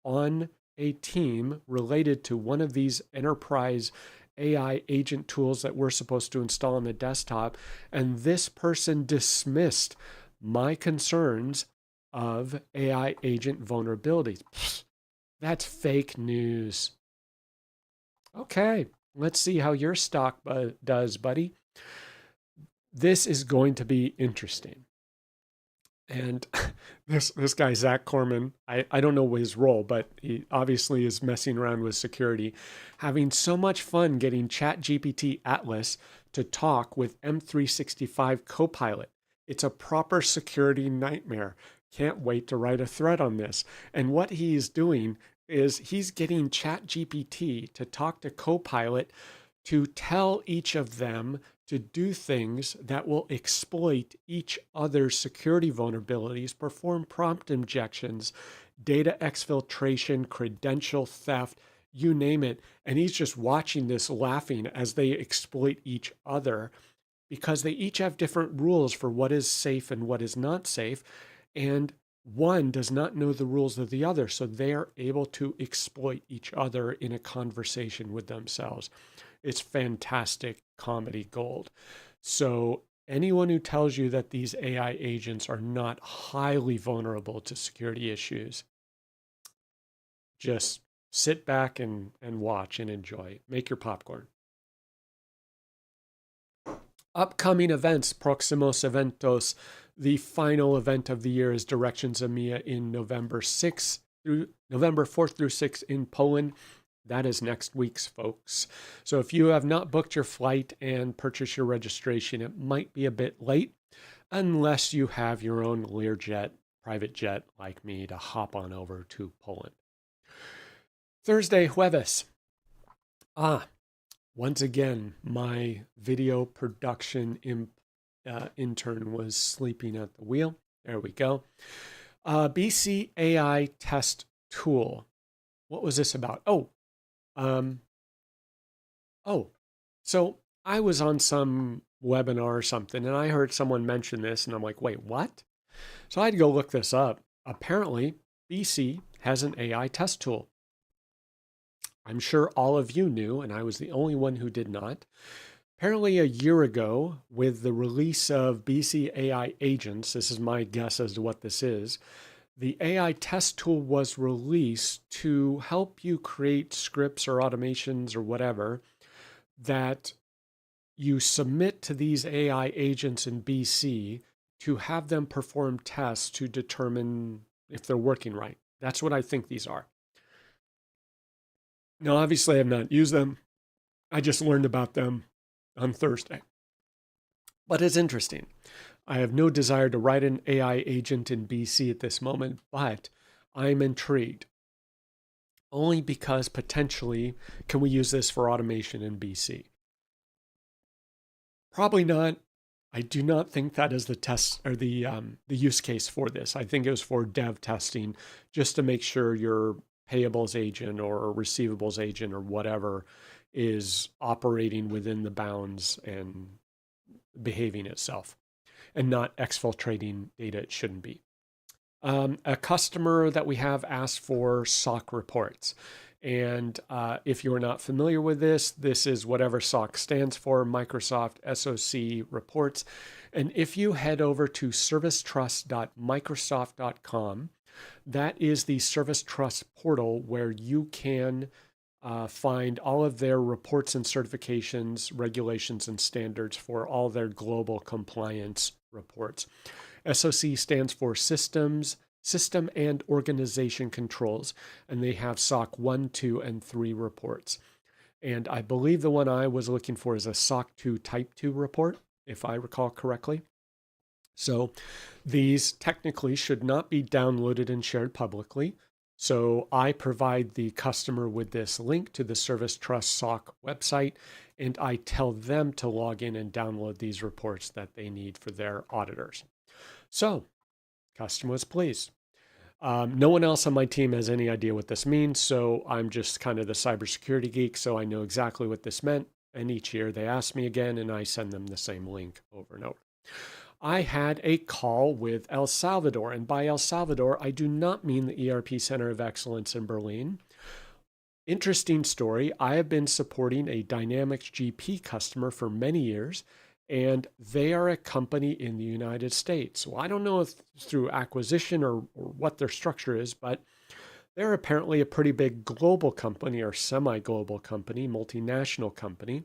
on a team related to one of these enterprise AI agent tools that we're supposed to install on the desktop. And this person dismissed my concerns of AI agent vulnerabilities. That's fake news. Okay, let's see how your stock does, buddy. This is going to be interesting. And this guy, Zach Corman, I don't know his role, but he obviously is messing around with security, having so much fun getting ChatGPT Atlas to talk with M365 Copilot. It's a proper security nightmare. Can't wait to write a thread on this. And what he's doing is he's getting ChatGPT to talk to Copilot to tell each of them to do things that will exploit each other's security vulnerabilities, perform prompt injections, data exfiltration, credential theft, you name it. And he's just watching this laughing as they exploit each other because they each have different rules for what is safe and what is not safe. And one does not know the rules of the other, so they are able to exploit each other in a conversation with themselves. It's fantastic comedy gold. So anyone who tells you that these AI agents are not highly vulnerable to security issues, just sit back and watch and enjoy. Make your popcorn. Upcoming events, Proximos Eventos. The final event of the year is Directions EMEA in November 4th through 6th in Poland. That is next week's, folks. So if you have not booked your flight and purchased your registration, it might be a bit late unless you have your own Learjet, private jet like me to hop on over to Poland. Thursday, Jueves. Once again, my video production intern was sleeping at the wheel. There we go. BC AI test tool. What was this about? So I was on some webinar or something and I heard someone mention this and I'm like, wait, what? So I had to go look this up. Apparently, BC has an AI test tool. I'm sure all of you knew, and I was the only one who did not. Apparently, a year ago, with the release of BC AI agents, this is my guess as to what this is, the AI test tool was released to help you create scripts or automations or whatever that you submit to these AI agents in BC to have them perform tests to determine if they're working right. That's what I think these are. Now, obviously, I have not used them. I just learned about them on Thursday. But it's interesting. I have no desire to write an AI agent in BC at this moment, but I'm intrigued. Only because potentially, can we use this for automation in BC? Probably not. I do not think that is the test or the use case for this. I think it was for dev testing, just to make sure your payables agent or receivables agent or whatever is operating within the bounds and behaving itself and not exfiltrating data it shouldn't be. A customer that we have asked for SOC reports. And if you're not familiar with this, this is whatever SOC stands for, Microsoft SOC reports. And if you head over to servicetrust.microsoft.com, that is the Service Trust portal where you can find all of their reports and certifications, regulations, and standards for all their global compliance reports. SOC stands for System and Organization Controls, and they have SOC 1, 2, and 3 reports. And I believe the one I was looking for is a SOC 2 Type 2 report, if I recall correctly. So these technically should not be downloaded and shared publicly. So I provide the customer with this link to the Service Trust SOC website, and I tell them to log in and download these reports that they need for their auditors. So customer was pleased. No one else on my team has any idea what this means, so I'm just kind of the cybersecurity geek, so I know exactly what this meant. And each year they ask me again, and I send them the same link over and over. I had a call with El Salvador, and by El Salvador, I do not mean the ERP Center of Excellence in Berlin. Interesting story. I have been supporting a Dynamics GP customer for many years, and they are a company in the United States. Well, I don't know if through acquisition or what their structure is, but they're apparently a pretty big global company or semi-global company, multinational company.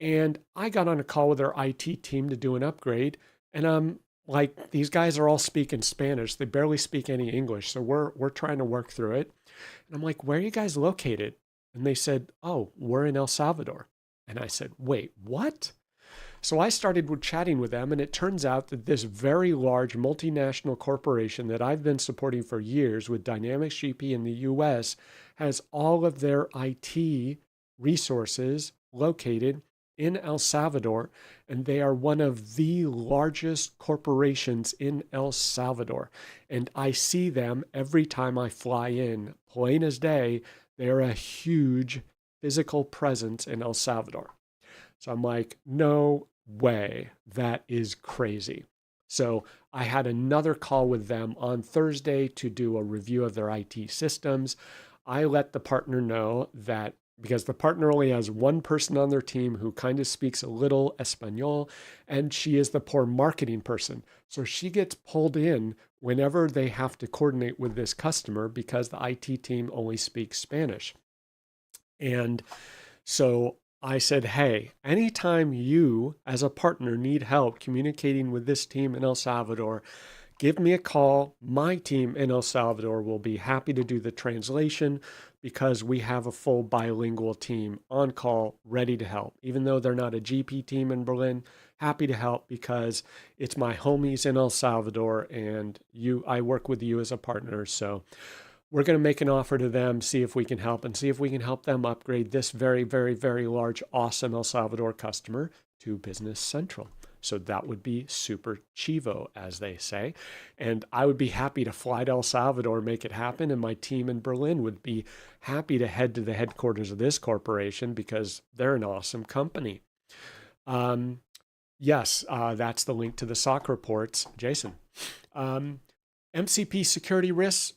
And I got on a call with their IT team to do an upgrade. And I'm like, these guys are all speaking Spanish. They barely speak any English. So we're trying to work through it. And I'm like, where are you guys located? And they said, oh, we're in El Salvador. And I said, wait, what? So I started chatting with them, and it turns out that this very large multinational corporation that I've been supporting for years with Dynamics GP in the US has all of their IT resources located in El Salvador, and they are one of the largest corporations in El Salvador. And I see them every time I fly in, plain as day. They're a huge physical presence in El Salvador. So I'm like, no way, that is crazy. So I had another call with them on Thursday to do a review of their IT systems. I let the partner know that because the partner only has one person on their team who kind of speaks a little Espanol, and she is the poor marketing person. So she gets pulled in whenever they have to coordinate with this customer because the IT team only speaks Spanish. And so I said, hey, anytime you as a partner need help communicating with this team in El Salvador, give me a call. My team in El Salvador will be happy to do the translation because we have a full bilingual team on call ready to help. Even though they're not a GP team in Berlin, happy to help because it's my homies in El Salvador and I work with you as a partner. So we're going to make an offer to them, see if we can help and see if we can help them upgrade this very, very, very large, awesome El Salvador customer to Business Central. So that would be super chivo, as they say. And I would be happy to fly to El Salvador, make it happen. And my team in Berlin would be happy to head to the headquarters of this corporation because they're an awesome company. Yes, that's the link to the SOC reports. Jason. MCP security risks.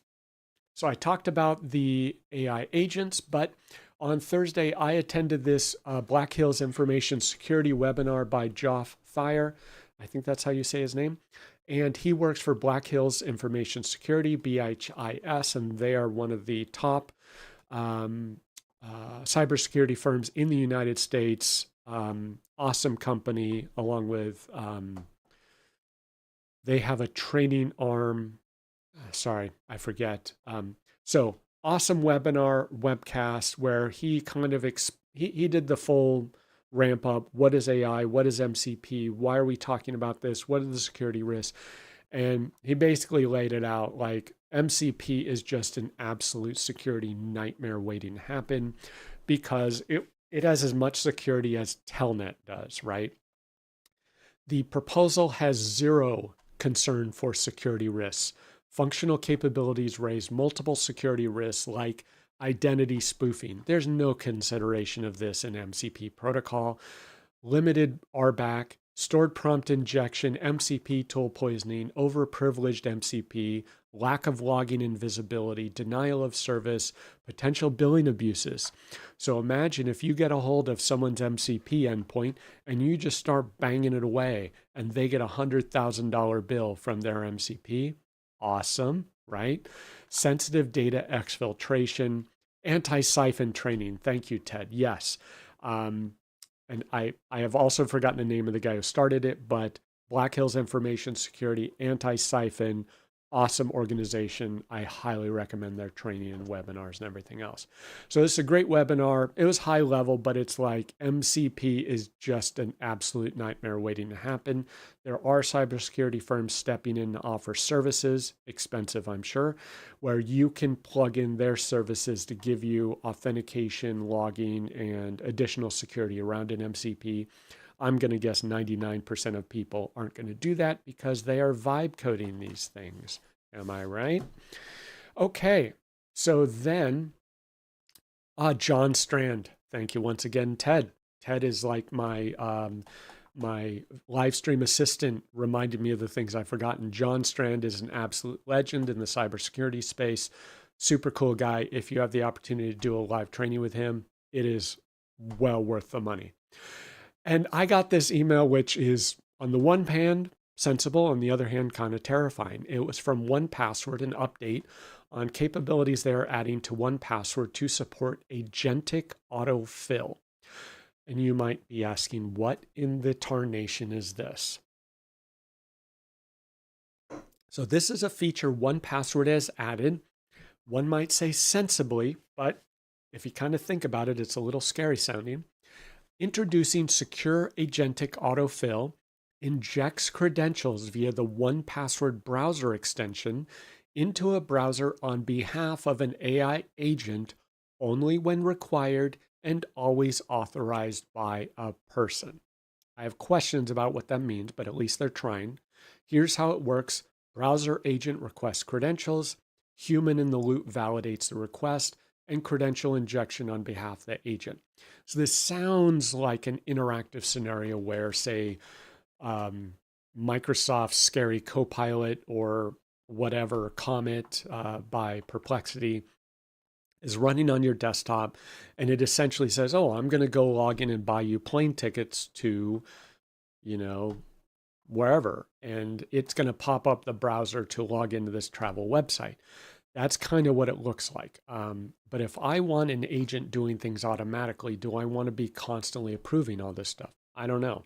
So I talked about the AI agents, but on Thursday, I attended this Black Hills Information Security webinar by Joff Thayer. I think that's how you say his name. And he works for Black Hills Information Security, BHIS, and they are one of the top cybersecurity firms in the United States. Awesome company, along with, they have a training arm. Sorry, I forget. So awesome webcast where he kind of, he did the full ramp up. What is AI? What is MCP? Why are we talking about this? What are the security risks? And he basically laid it out like MCP is just an absolute security nightmare waiting to happen because it has as much security as Telnet does, right? The proposal has zero concern for security risks. Functional capabilities raise multiple security risks like identity spoofing. There's no consideration of this in MCP protocol. Limited RBAC, stored prompt injection, MCP tool poisoning, overprivileged MCP, lack of logging and visibility, denial of service, potential billing abuses. So imagine if you get a hold of someone's MCP endpoint and you just start banging it away and they get a $100,000 bill from their MCP. Awesome, right? Sensitive data exfiltration, anti-siphon training. Thank you, Ted. Yes. And I have also forgotten the name of the guy who started it, but Black Hills Information Security, anti-siphon, awesome organization. I highly recommend their training and webinars and everything else. So this is a great webinar. It was high level, but it's like MCP is just an absolute nightmare waiting to happen. There are cybersecurity firms stepping in to offer services, expensive, I'm sure, where you can plug in their services to give you authentication, logging, and additional security around an MCP. I'm going to guess 99% of people aren't going to do that because they are vibe coding these things. Am I right? Okay, so then, John Strand. Thank you once again, Ted. Ted is like my live stream assistant, reminded me of the things I've forgotten. John Strand is an absolute legend in the cybersecurity space. Super cool guy. If you have the opportunity to do a live training with him, it is well worth the money. And I got this email, which is on the one hand sensible, on the other hand kind of terrifying. It was from 1Password, an update on capabilities they are adding to 1Password to support agentic autofill. And you might be asking, what in the tarnation is this? So this is a feature 1Password has added. One might say sensibly, but if you kind of think about it, it's a little scary sounding. Introducing secure agentic autofill injects credentials via the 1Password browser extension into a browser on behalf of an AI agent only when required and always authorized by a person. I have questions about what that means, but at least they're trying. Here's how it works. Browser agent requests credentials. Human in the loop validates the request and credential injection on behalf of the agent. So this sounds like an interactive scenario where, say, Microsoft's scary Copilot or whatever, Comet by Perplexity, is running on your desktop, and it essentially says, oh, I'm going to go log in and buy you plane tickets to, wherever. And it's going to pop up the browser to log into this travel website. That's kind of what it looks like. But if I want an agent doing things automatically, do I want to be constantly approving all this stuff? I don't know.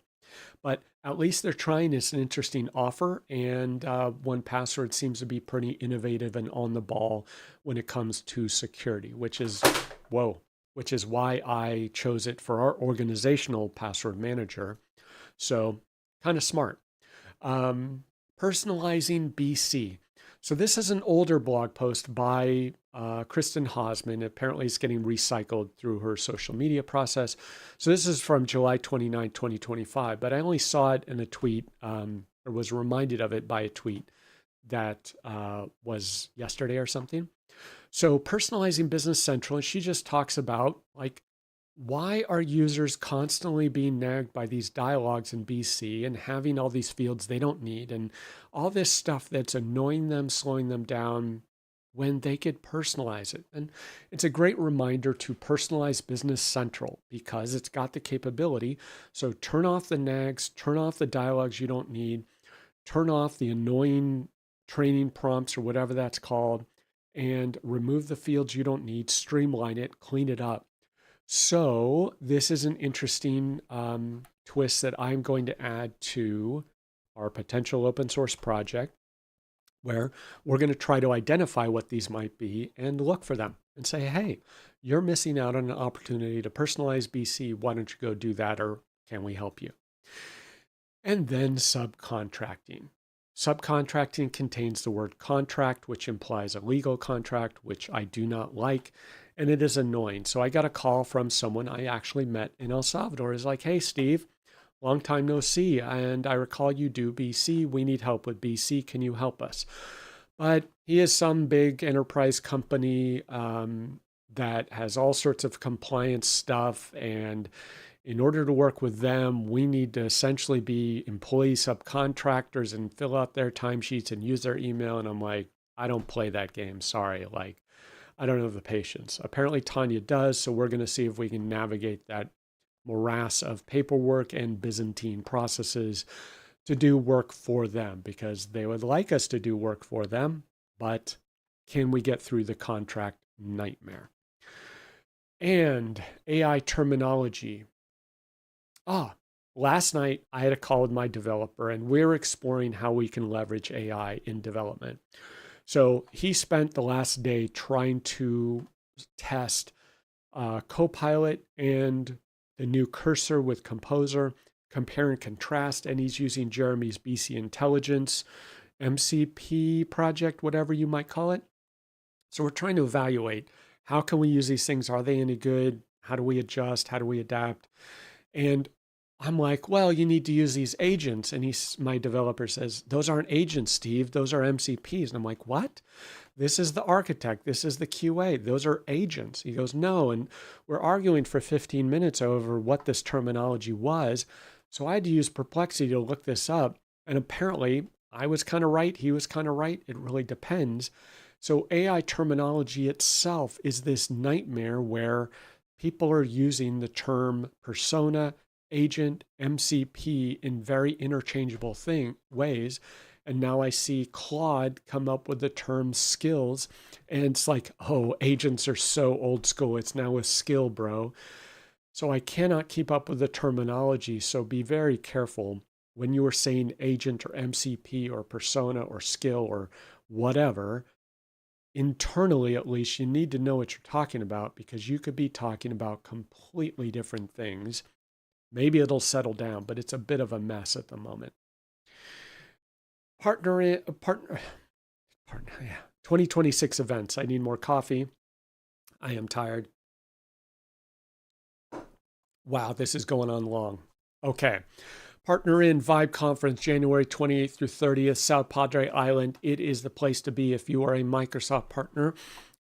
But at least they're trying. It's an interesting offer. And 1Password seems to be pretty innovative and on the ball when it comes to security, which is why I chose it for our organizational password manager. So kind of smart. Personalizing BC. So this is an older blog post by Kristen Hosman. Apparently it's getting recycled through her social media process. So this is from July 29, 2025, but I only saw it in a tweet, or was reminded of it by a tweet that was yesterday or something. So personalizing Business Central, and she just talks about why are users constantly being nagged by these dialogues in BC and having all these fields they don't need and all this stuff that's annoying them, slowing them down when they could personalize it. And it's a great reminder to personalize Business Central because it's got the capability. So turn off the nags, turn off the dialogues you don't need, turn off the annoying training prompts or whatever that's called, and remove the fields you don't need, streamline it, clean it up. So this is an interesting twist that I'm going to add to our potential open source project, where we're going to try to identify what these might be and look for them and say, hey, you're missing out on an opportunity to personalize BC. Why don't you go do that, or can we help you? And then subcontracting. Subcontracting contains the word contract, which implies a legal contract, which I do not like. And it is annoying. So I got a call from someone I actually met in El Salvador. Is like, hey, Steve, long time no see. And I recall you do BC. We need help with BC. Can you help us? But he is some big enterprise company that has all sorts of compliance stuff. And In order to work with them, we need to essentially be employee subcontractors and fill out their timesheets and use their email. And I'm like, I don't play that game. Sorry. Like, I don't have the patience. Apparently, Tanya does. So we're going to see if we can navigate that morass of paperwork and Byzantine processes to do work for them, because they would like us to do work for them. But can we get through the contract nightmare? And AI terminology. Last night I had a call with my developer and we're exploring how we can leverage AI in development. So he spent the last day trying to test Copilot and the new cursor with Composer, compare and contrast, and he's using Jeremy's BC Intelligence MCP project, whatever you might call it. So we're trying to evaluate, how can we use these things? Are they any good? How do we adjust? How do we adapt? And I'm like, well, you need to use these agents. And my developer says, those aren't agents, Steve. Those are MCPs. And I'm like, what? This is the architect. This is the QA. Those are agents. He goes, no. And we're arguing for 15 minutes over what this terminology was. So I had to use Perplexity to look this up. And apparently I was kind of right. He was kind of right. It really depends. So AI terminology itself is this nightmare where people are using the term persona, agent, MCP in very interchangeable ways. And now I see Claude come up with the term skills. And it's like, oh, agents are so old school. It's now a skill, bro. So I cannot keep up with the terminology. So be very careful when you are saying agent or MCP or persona or skill or whatever. Internally, at least, you need to know what you're talking about, because you could be talking about completely different things. Maybe it'll settle down, but it's a bit of a mess at the moment. Partner, yeah. 2026 events. I need more coffee. I am tired. Wow, this is going on long. Okay. Partner in Vibe Conference, January 28th through 30th, South Padre Island. It is the place to be if you are a Microsoft partner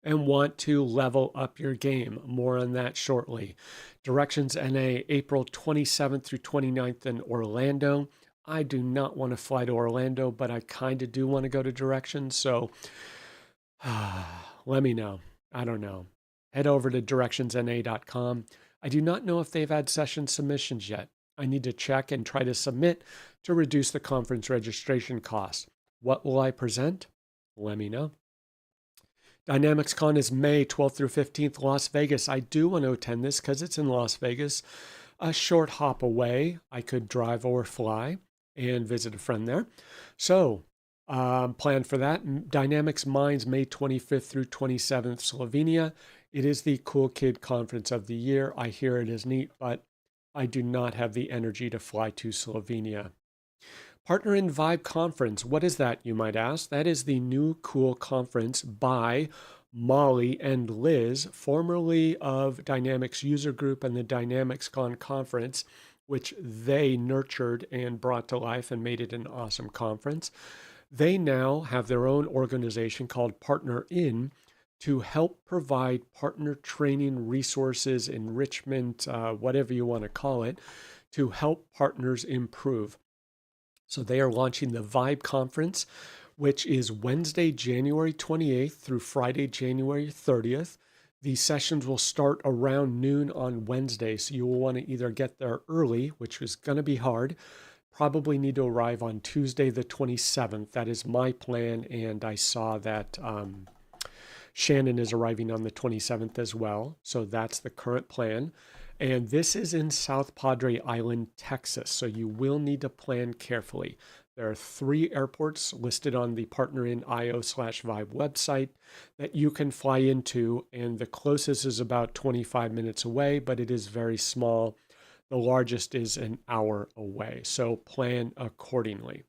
and want to level up your game. More on that shortly. Directions NA, April 27th through 29th in Orlando. I do not want to fly to Orlando, but I kind of do want to go to Directions. So let me know. I don't know. Head over to directionsna.com. I do not know if they've had session submissions yet. I need to check and try to submit to reduce the conference registration cost. What will I present? Let me know. Dynamics Con is May 12th through 15th, Las Vegas. I do want to attend this because it's in Las Vegas, a short hop away. I could drive or fly and visit a friend there. So plan for that. Dynamics Minds, May 25th through 27th, Slovenia. It is the Cool Kid Conference of the year. I hear it is neat, but I do not have the energy to fly to Slovenia. Partner in Vibe Conference. What is that, you might ask? That is the new cool conference by Molly and Liz, formerly of Dynamics User Group and the Dynamics Con Conference, which they nurtured and brought to life and made it an awesome conference. They now have their own organization called Partner In, to help provide partner training, resources, enrichment, whatever you want to call it, to help partners improve. So they are launching the Vibe Conference, which is Wednesday, January 28th through Friday, January 30th. These sessions will start around noon on Wednesday, so you will want to either get there early, which is going to be hard, probably need to arrive on Tuesday the 27th. That is my plan, and I saw that Shannon is arriving on the 27th as well. So that's the current plan. And this is in South Padre Island, Texas. So you will need to plan carefully. There are 3 airports listed on the Partner in IO/Vibe website that you can fly into. And the closest is about 25 minutes away, but it is very small. The largest is an hour away. So plan accordingly.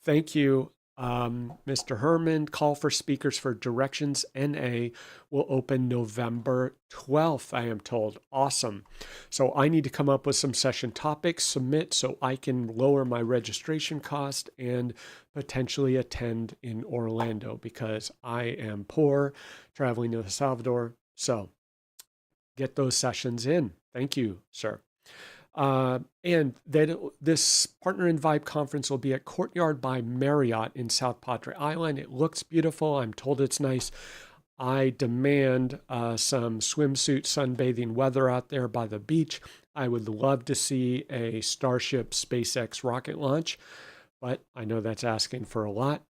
Thank you. Mr. Herman, call for speakers for Directions NA will open November 12th, I am told. Awesome. So I need to come up with some session topics, submit so I can lower my registration cost and potentially attend in Orlando, because I am poor traveling to El Salvador. So get those sessions in. Thank you, sir. And that this Partner in Vibe conference will be at Courtyard by Marriott in South Padre Island. It looks beautiful. I'm told it's nice. I demand some swimsuit sunbathing weather out there by the beach. I would love to see a Starship SpaceX rocket launch, but I know that's asking for a lot.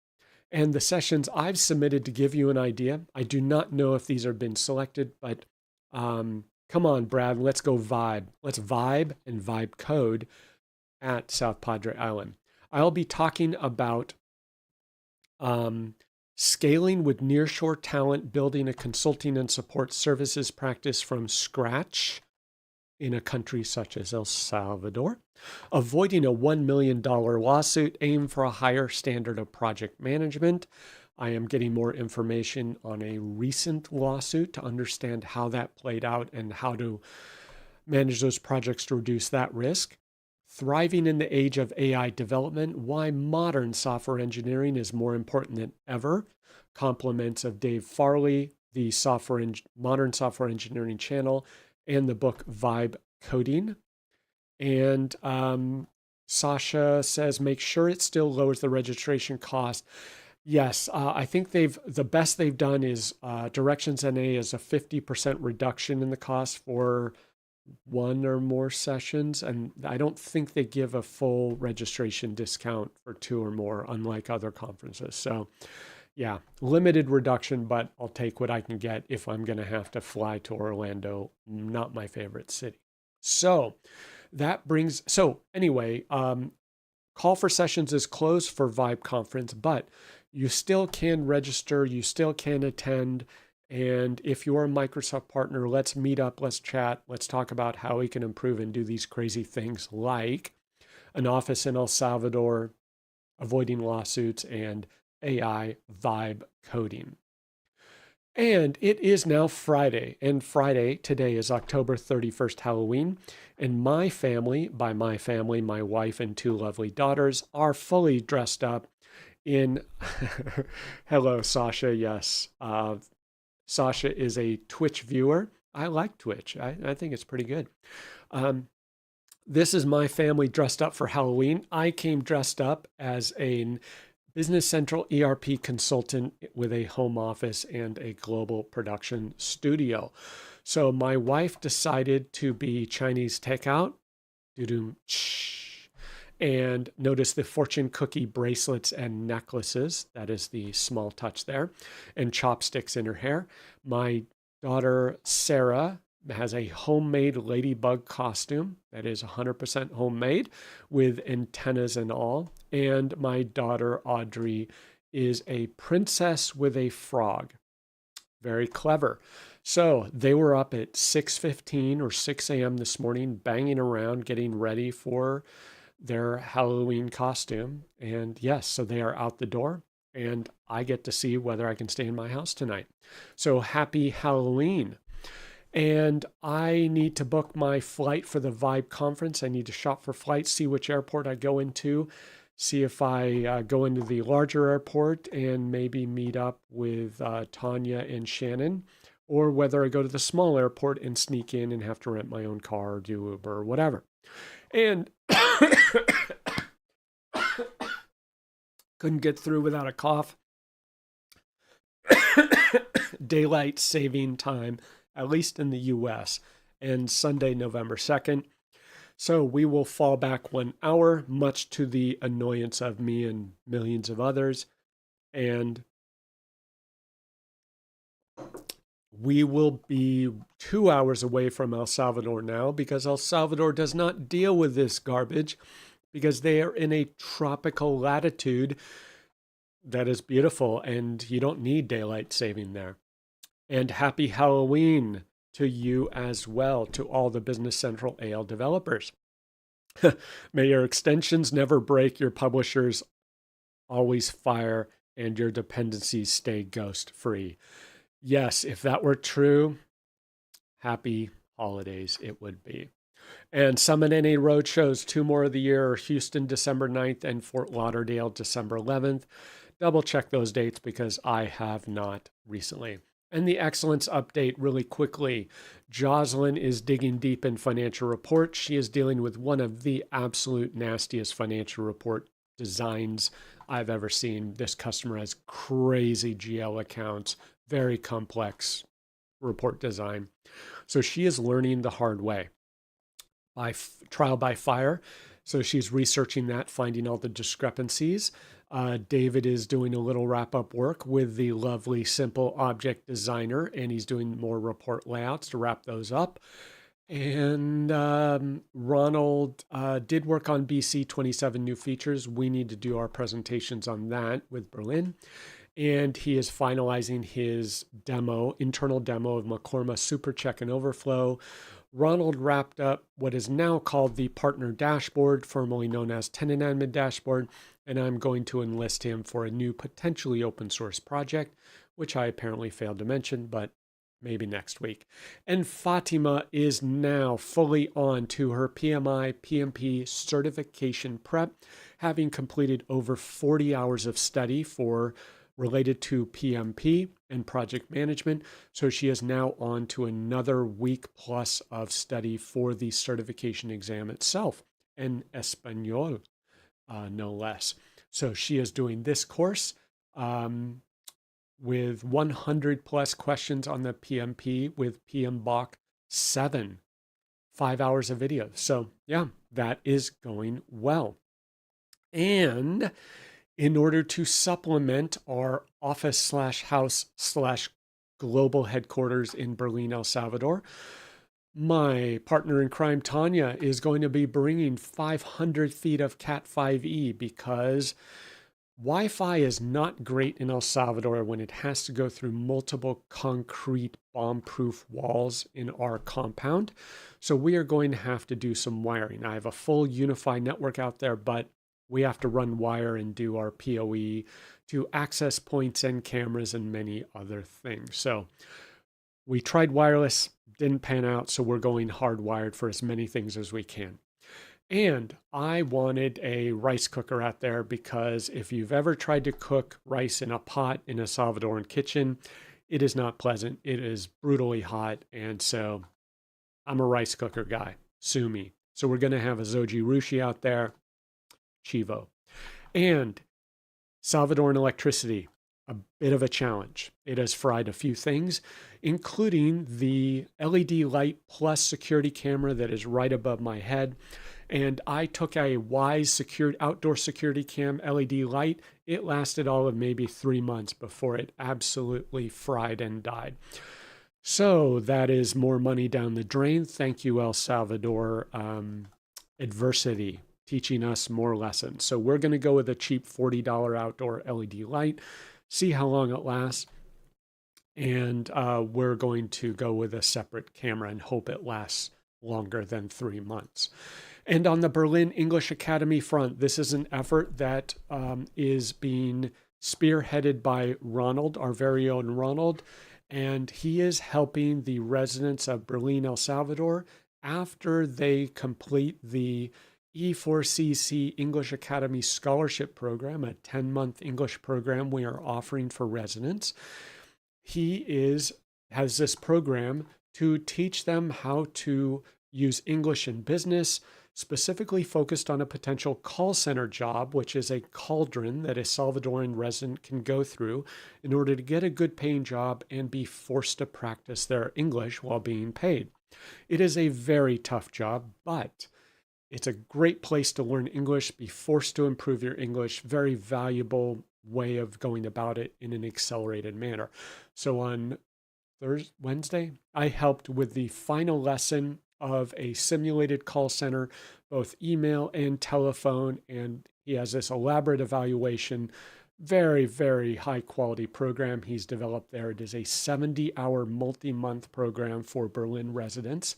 And the sessions I've submitted to give you an idea, I do not know if these have been selected, but come on, Brad, let's go vibe. Let's vibe and vibe code at South Padre Island. I'll be talking about scaling with nearshore talent, building a consulting and support services practice from scratch in a country such as El Salvador, avoiding a $1 million lawsuit, aim for a higher standard of project management. I am getting more information on a recent lawsuit to understand how that played out and how to manage those projects to reduce that risk. Thriving in the age of AI development, why modern software engineering is more important than ever. Compliments of Dave Farley, the Modern Software Engineering channel, and the book Vibe Coding. And Sasha says, make sure it still lowers the registration cost. Yes, I think the best they've done is Directions NA is a 50% reduction in the cost for one or more sessions. And I don't think they give a full registration discount for two or more, unlike other conferences. So yeah, limited reduction, but I'll take what I can get if I'm going to have to fly to Orlando, not my favorite city. So anyway, call for sessions is closed for Vibe Conference, but you still can register, you still can attend. And if you're a Microsoft partner, let's meet up, let's chat, let's talk about how we can improve and do these crazy things like an office in El Salvador, avoiding lawsuits, and AI vibe coding. And it is now Friday, and Friday today is October 31st, Halloween. And my family, by my family, my wife and two lovely daughters, are fully dressed up in, hello, Sasha, yes. Sasha is a Twitch viewer. I like Twitch. I think it's pretty good. This is my family dressed up for Halloween. I came dressed up as a Business Central ERP consultant with a home office and a global production studio. So my wife decided to be Chinese takeout. Doo-doo, and notice the fortune cookie bracelets and necklaces. That is the small touch there. And chopsticks in her hair. My daughter, Sarah, has a homemade ladybug costume that is 100% homemade with antennas and all. And my daughter, Audrey, is a princess with a frog. Very clever. So they were up at 6:15 or 6 a.m. this morning, banging around, getting ready for their Halloween costume. And yes, so they are out the door, and I get to see whether I can stay in my house tonight. So happy Halloween. And I need to book my flight for the Vibe conference. I need to shop for flights, see which airport I go into, see if I go into the larger airport and maybe meet up with Tanya and Shannon, or whether I go to the small airport and sneak in and have to rent my own car or do Uber or whatever. And couldn't get through without a cough. Daylight saving time, at least in the US, and Sunday, November 2nd. So we will fall back 1 hour, much to the annoyance of me and millions of others. And we will be 2 hours away from El Salvador now, because El Salvador does not deal with this garbage, because they are in a tropical latitude that is beautiful, and you don't need daylight saving there. And happy Halloween to you as well, to all the Business Central AL developers. May your extensions never break, your publishers always fire, and your dependencies stay ghost free. Yes, if that were true, happy holidays it would be. And Summit NA Road shows 2 more of the year, Houston, December 9th, and Fort Lauderdale, December 11th. Double check those dates because I have not recently. And the excellence update really quickly. Jocelyn is digging deep in financial reports. She is dealing with one of the absolute nastiest financial report designs I've ever seen. This customer has crazy GL accounts, very complex report design. So she is learning the hard way by trial by fire. So she's researching that, finding all the discrepancies. David is doing a little wrap up work with the lovely Simple Object Designer, and he's doing more report layouts to wrap those up. And Ronald did work on BC 27 new features. We need to do our presentations on that with Berlin. And he is finalizing his demo, internal demo of Macorma Super Check and Overflow. Ronald wrapped up what is now called the Partner Dashboard, formerly known as Tenant Admin Dashboard, and I'm going to enlist him for a new potentially open source project, which I apparently failed to mention, but maybe next week. And Fatima is now fully on to her PMI PMP certification prep, having completed over 40 hours of study related to PMP and project management. So she is now on to another week plus of study for the certification exam itself, en Espanol, no less. So she is doing this course with 100 plus questions on the PMP with PMBOK 7, 5 hours of video. So yeah, that is going well. And in order to supplement our office/house/global headquarters in Berlin, El Salvador, my partner in crime, Tanya, is going to be bringing 500 feet of Cat 5e because Wi-Fi is not great in El Salvador when it has to go through multiple concrete bomb-proof walls in our compound. So we are going to have to do some wiring. I have a full unified network out there, but we have to run wire and do our PoE to access points and cameras and many other things. So we tried wireless, didn't pan out, so we're going hardwired for as many things as we can. And I wanted a rice cooker out there because if you've ever tried to cook rice in a pot in a Salvadoran kitchen, it is not pleasant. It is brutally hot. And so I'm a rice cooker guy. Sue me. So we're going to have a Zoji Rushi out there. Chivo. And Salvadoran electricity, a bit of a challenge. It has fried a few things, including the LED light plus security camera that is right above my head. And I took a Wise outdoor security cam LED light. It lasted all of maybe 3 months before it absolutely fried and died. So that is more money down the drain. Thank you, El Salvador. Adversity teaching us more lessons. So we're going to go with a cheap $40 outdoor LED light, see how long it lasts. And we're going to go with a separate camera and hope it lasts longer than 3 months. And on the Berlin English Academy front, this is an effort that is being spearheaded by Ronald, our very own Ronald. And he is helping the residents of Berlin, El Salvador, after they complete the E4CC English Academy Scholarship Program, a 10-month English program we are offering for residents. He has this program to teach them how to use English in business, specifically focused on a potential call center job, which is a cauldron that a Salvadoran resident can go through in order to get a good paying job and be forced to practice their English while being paid. It is a very tough job, but it's a great place to learn English, be forced to improve your English, very valuable way of going about it in an accelerated manner. So on Wednesday, I helped with the final lesson of a simulated call center, both email and telephone. And he has this elaborate evaluation, very, very high quality program he's developed there. It is a 70-hour multi-month program for Berlin residents.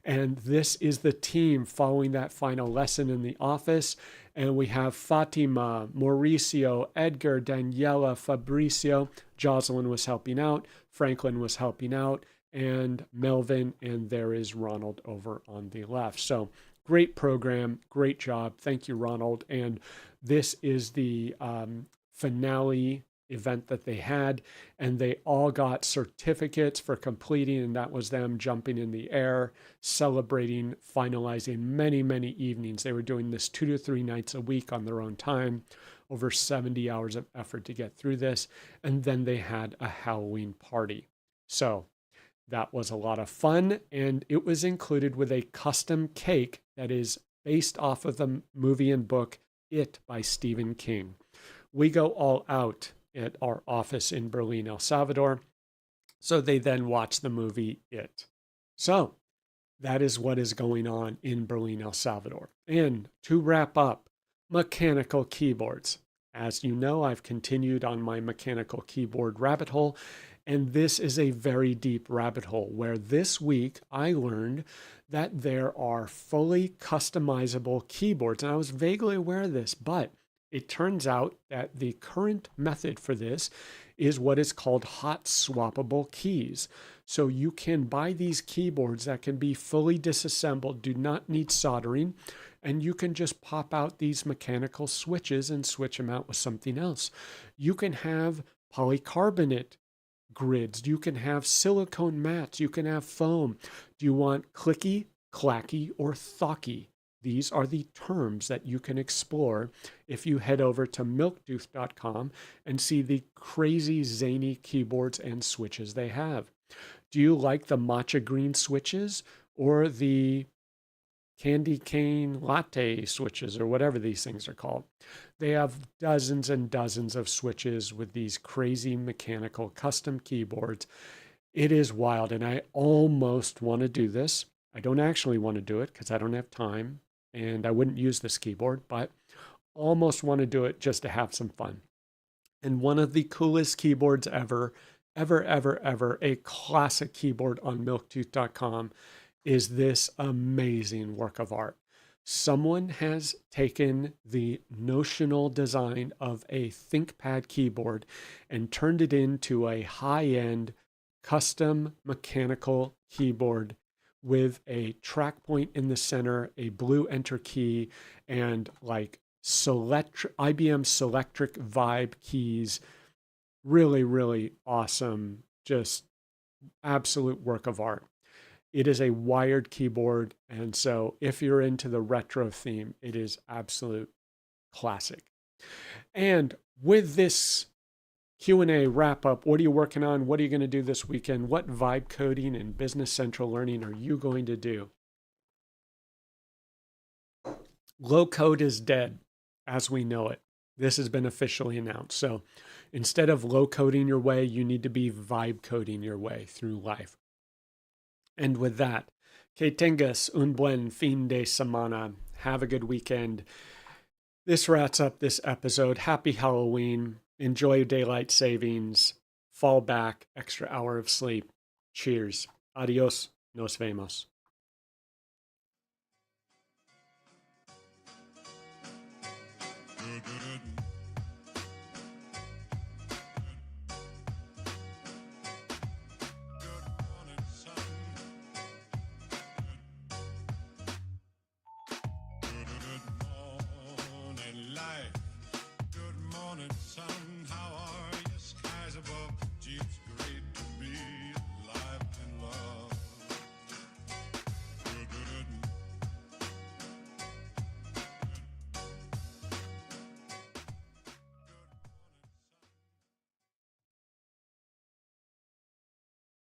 And this is the team following that final lesson in the office. And we have Fatima, Mauricio, Edgar, Daniela, Fabricio. Jocelyn was helping out. Franklin was helping out. And Melvin. And there is Ronald over on the left. So great program. Great job. Thank you, Ronald. And this is the finale event that they had, and they all got certificates for completing, and that was them jumping in the air, celebrating, finalizing many, many evenings. They were doing this 2 to 3 nights a week on their own time, over 70 hours of effort to get through this, and then they had a Halloween party. So that was a lot of fun, and it was included with a custom cake that is based off of the movie and book It by Stephen King. We go all out at our office in Berlin, El Salvador. So they then watch the movie It. So that is what is going on in Berlin, El Salvador. And to wrap up, mechanical keyboards. As you know, I've continued on my mechanical keyboard rabbit hole, and this is a very deep rabbit hole where this week I learned that there are fully customizable keyboards. And I was vaguely aware of this, but it turns out that the current method for this is what is called hot swappable keys. So you can buy these keyboards that can be fully disassembled, do not need soldering, and you can just pop out these mechanical switches and switch them out with something else. You can have polycarbonate grids, you can have silicone mats, you can have foam. Do you want clicky, clacky, or thocky? These are the terms that you can explore if you head over to milktooth.com and see the crazy zany keyboards and switches they have. Do you like the matcha green switches or the candy cane latte switches or whatever these things are called? They have dozens and dozens of switches with these crazy mechanical custom keyboards. It is wild, and I almost want to do this. I don't actually want to do it because I don't have time and I wouldn't use this keyboard, but almost want to do it just to have some fun. And one of the coolest keyboards ever, a classic keyboard on milktooth.com is this amazing work of art. Someone has taken the notional design of a ThinkPad keyboard and turned it into a high-end custom mechanical keyboard with a track point in the center, a blue enter key, and like IBM Selectric Vibe keys. Really, really awesome, just absolute work of art. It is a wired keyboard, and so if you're into the retro theme, it is absolute classic. And with this Q&A wrap up, what are you working on? What are you going to do this weekend? What vibe coding and Business Central learning are you going to do? Low code is dead as we know it. This has been officially announced. So instead of low coding your way, you need to be vibe coding your way through life. And with that, que tengas un buen fin de semana. Have a good weekend. This wraps up this episode. Happy Halloween. Enjoy daylight savings. Fall back. Extra hour of sleep. Cheers. Adios. Nos vemos. Do-do-do.